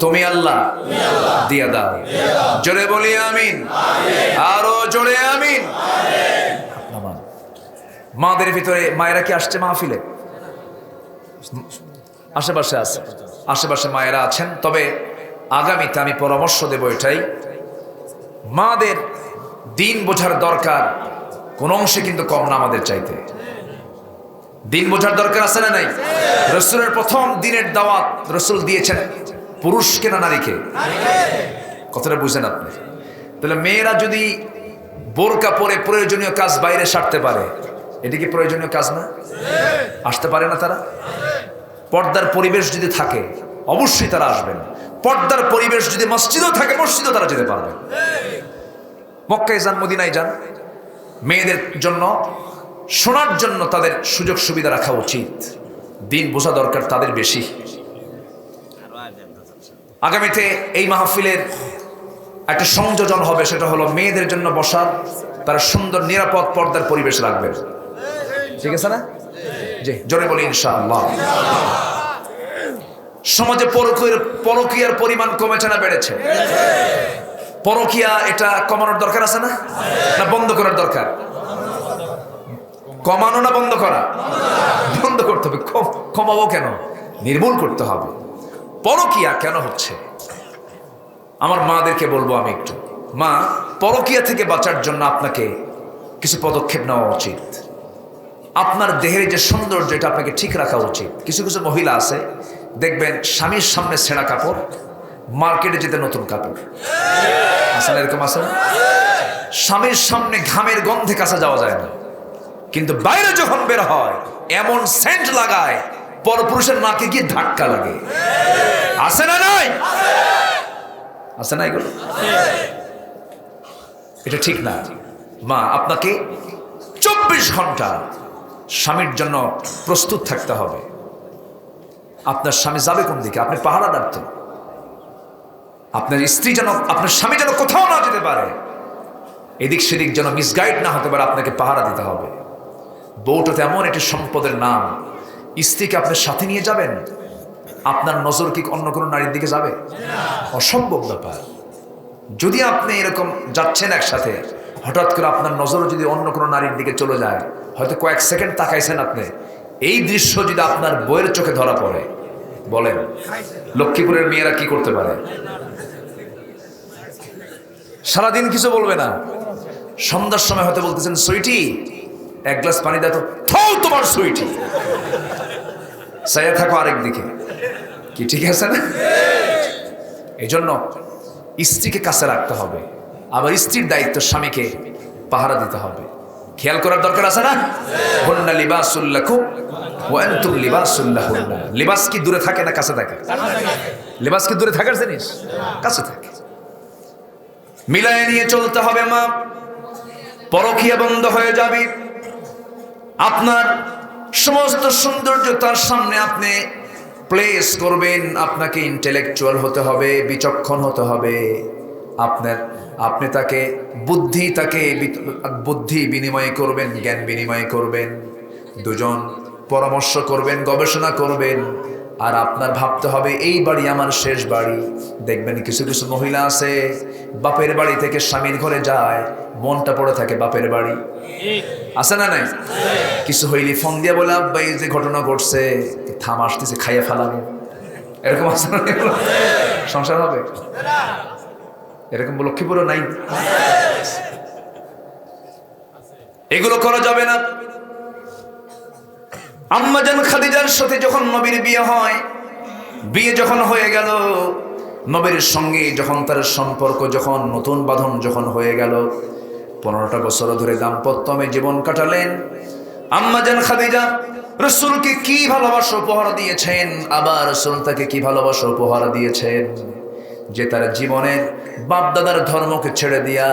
তুমি আল্লাহ দিয়া দাও। জোরে বলি আমিন, আরো জোরে আমিন। মাদের ভিতরে মায়েরা কি আসছে মাহফিলে? আশেপাশে আছে, আশেপাশে মায়েরা আছেন। তবে আগামীতে আমি পরামর্শ দেব এটাই, মাদের দিন বোঝার দরকার কোন অংশে কিন্তু কম না আমাদের চাইতে। দিন বোঝার দরকার আছে না নাই? রসুলের প্রথম দিনের দাওয়াত রসুল দিয়েছেন পুরুষকে না নারীকে? কথাটা বুঝেন আপনি? তাহলে মেয়েরা যদি বোরকা পরে প্রয়োজনীয় কাজ বাইরে সারতে পারে, এটা কি প্রয়োজনীয় কাজ না? আসতে পারে না তারা? পর্দার পরিবেশ যদি থাকে অবশ্যই তারা আসবেন। পর্দার পরিবেশ যদি মসজিদও থাকে, মসজিদও তারা যেতে পারবে। মক্কায় যান, মদিনায় যান, মেয়েদের জন্য শোনার জন্য তাদের সুযোগ সুবিধা রাখা উচিত। দিন বোঝা দরকার তাদের বেশি। আগামীতে এই মাহফিলের একটা সংযোজন হবে, সেটা হলো মেয়েদের জন্য বসার, তারা সুন্দর নিরাপদ পর্দার পরিবেশ রাখবে। ঠিক আছে না? জি, জোরে বলি ইনশাআল্লাহ। সমাজে পরকীয়ার পরিমাণ কমেছে না বেড়েছে? পরকীয়া এটা কমানোর দরকার আছে না? না বন্ধ করার দরকার? কমানো না বন্ধ করা? বন্ধ করতে হবে। কমাবো কেন? নির্মূল করতে হবে। পরকীয়া কেন হচ্ছে? আমার মাদেরকে বলবো আমি একটু, মা, পরকীয়া থেকে বাঁচার জন্য আপনাকে কিছু পদক্ষেপ নেওয়া উচিত। আপনার দেহের যে সৌন্দর্য এটা আপনাকে ঠিক রাখা উচিত। কিছু কিছু মহিলা আছে দেখবেন স্বামীর সামনে ছেঁড়া কাপড়, মার্কেটে যেতে নতুন কাপড়। আসলে এরকম আছে? স্বামীর সামনে ঘামের গন্ধে কাছে যাওয়া যায় না, কিন্তু বাইরে যখন বের হয় এমন সেন্ট লাগায় পরপুরুষের নাকে গিয়ে ধাক্কা লাগে। আছে না? নাই? আছে না? এগুলো এটা ঠিক না। মা, আপনাকে 24 ঘন্টা স্বামীর জন্য প্রস্তুত থাকতে হবে। আপনার স্বামী যাবে কোন দিকে আপনি পাহারা রাখতেন। আপনার স্ত্রী যেন, আপনার স্বামী যেন কোথাও না যেতে পারে, এদিক সেদিক যেন মিসগাইড না হতে পারে, আপনাকে পাহারা দিতে হবে। বউটা তেমন একটি সম্পদের নাম, স্ত্রীকে আপনার সাথে নিয়ে যাবেন, আপনার নজর কি অন্য কোনো নারীর দিকে যাবে? অসম্ভব ব্যাপার। যদি আপনি এরকম যাচ্ছেন একসাথে, হঠাৎ করে আপনার নজর যদি অন্য কোনো নারীর দিকে চলে যায়, হয়তো কয়েক সেকেন্ড তাকাইছেন আপনি, এই দৃশ্য যদি আপনার বইয়ের চোখে ধরা পড়ে, বলেন লক্ষ্মীপুরের মেয়েরা কি করতে পারে? সারাদিন কিছু বলবে না, সন্ধ্যার সময় হয়তো বলতেছেন, সুইটি এক গ্লাস পানি দাও তো। থাও তোমার সুইটি, চাইয়া থাকো আরেক দিকে। কি ঠিক আছে না? এই জন্য স্ত্রীকে কাছে রাখতে হবে, আবার স্ত্রীর দায়িত্ব স্বামীকে পাহারা দিতে হবে। খেয়াল করার দরকার আছে না? হুন্না লিবাসুল লাকুম ওয়া আনতুম লিবাসুল লাহুন্না। লিবাস কি দূরে থাকে না কাছে থাকে? লিবাস কি দূরে থাকার জিনিস? কাছে থাকে। মিলায়ে নিয়ে চলতে হবে মা, পরকীয়া বন্ধ হয়ে যাবে। আপনার সমস্ত সৌন্দর্য তার সামনে আপনি প্লেস করবেন। আপনাকে ইন্টেলেকচুয়াল হতে হবে, বিচক্ষণ হতে হবে। আপনি তাকে বুদ্ধি বিনিময় করবেন, জ্ঞান বিনিময় করবেন, দুজন পরামর্শ করবেন, গবেষণা করবেন। আর আপনার ভাবতে হবে এই বাড়ি আমার শেষ বাড়ি। দেখবেন কিছু কিছু মহিলা আছে বাপের বাড়ি থেকে স্বামীর ঘরে যায়, মনটা পড়ে থাকে বাপের বাড়ি। আছে না? নাই? কিছু হইলি ফোন দিয়ে বলে, আব্বা এই যে ঘটনা ঘটছে, থাম আসতেছে, খাইয়া ফেলাবে। এরকম আছে না? সংসার হবে এরকম? লক্ষ্মীপুরও নাই? এগুলো করা যাবে না। আম্মা জান খাদিজার সাথে যখন নবীর বিয়ে হয়, বিয়ে যখন হয়ে গেল, নবীর সঙ্গে যখন তার সম্পর্ক যখন নতুন বাঁধন যখন হয়ে গেল, 15টা বছর ধরে দাম্পত্যময় জীবন কাটালেন। আম্মা জান খাদিজা রাসূলকে কি ভালোবাসা উপহার দিয়েছেন, আবার রাসূল তাকে কি ভালোবাসা উপহার দিয়েছেন, যে তার জীবনের বাপদাদার ধর্মকে ছেড়ে দিয়া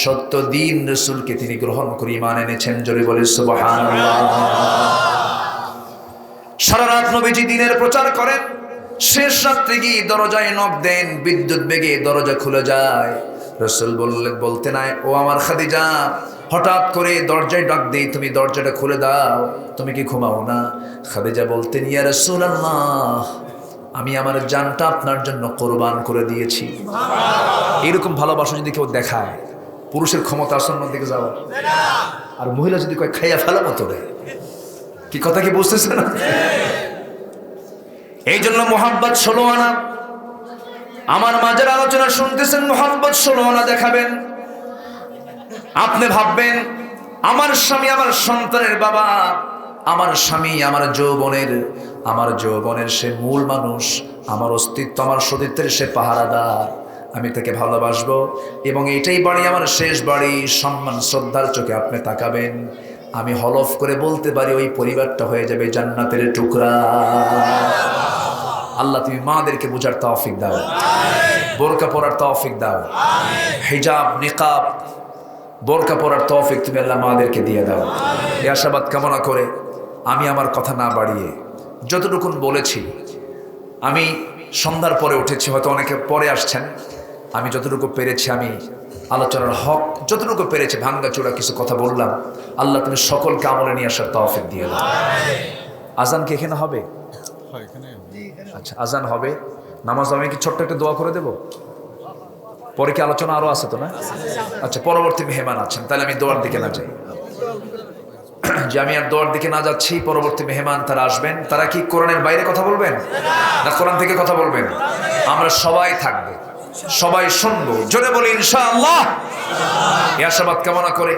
সত্য দিন রাসূলকে তিনি গ্রহণ করে ঈমান এনেছেন। জোরে বলে সুবহানাল্লাহ। সারা রাত নবীজি দিনের প্রচার করেন, শেষ রাত্রে গিয়ে দরজায় নক দেন, বিদ্যুৎ বেগে দরজা খুলে যায়। রাসূল বলতে নাই, ও আমার খাদিজা, হঠাৎ করে দরজায় ডাক দেই, তুমি দরজাটা খুলে দাও, তুমি কি ঘুমাও না? খাদিজা বলতেন, ইয়া রাসূলুল্লাহ, আমি আমার জানটা আপনার জন্য কোরবান করে দিয়েছি। এরকম ভালোবাসা যদি কেউ দেখায়, পুরুষের ক্ষমতা আসন্ন দিকে যাওয়া, আর মহিলা যদি কয় খাইয়া ফেলাবো তোরে, কি কথা কি বুঝতেছে না? এই জন্য মোহাব্বত 16 আনা। আমার মাঝের আলোচনা শুনতেছেন, মোহাব্বত 16 আনা দেখাবেন। আপনি ভাববেন আমার স্বামী আমার সন্তানের বাবা, আমার স্বামী আমার যৌবনের সে মূল মানুষ, আমার অস্তিত্ব আমার সতীত্বের সে পাহারাদার, আমি তাকে ভালোবাসবো এবং এটাই বাড়ি আমার শেষ বাড়ি। সম্মান শ্রদ্ধার চোখে আপনি তাকাবেন। আমি হলফ করে বলতে পারি ওই পরিবারটা হয়ে যাবে জান্নাতের টুকরা। আল্লাহ তুমি মাদেরকে বোঝার তৌফিক দাও, বোরকা পরার তৌফিক দাও, হিজাব নিকাব বোরকা পরার তৌফিক তুমি আল্লাহ মাদেরকে দিয়ে দাও। এই আশাবাদ কামনা করে আমি আমার কথা না বাড়িয়ে যতটুকুন বলেছি, আমি সন্ধ্যার পরে উঠেছি, হয়তো অনেকে পরে আসছেন, আমি যতটুকু পেরেছি আমি আলোচনার হক যতটুকু পেরেছে ভাঙ্গাচোরা কিছু কথা বললাম। আল্লাহ তুমি সকলকে আমলে নিয়ে আসার তৌফিক দিয়ে দাও। আজান কি এখানে হবে? আচ্ছা, আজান হবে। নামাজ আমি কি ছোট্ট একটা দোয়া করে দেব? পরে কি আলোচনা আরো আছে তো না? আচ্ছা, পরবর্তী মেহমান আছেন, তাহলে আমি দোয়ার দিকে না যাই। যে আমি আর দোয়ার দিকে না যাচ্ছি, পরবর্তী মেহমান তারা আসবেন। তারা কি কোরআনের বাইরে কথা বলবেন না কোরআন থেকে কথা বলবেন? আমরা সবাই থাকবে, সবাই শুনবো। জোরে বলি ইনশাআল্লাহ। এই আশাবাদ কামনা করে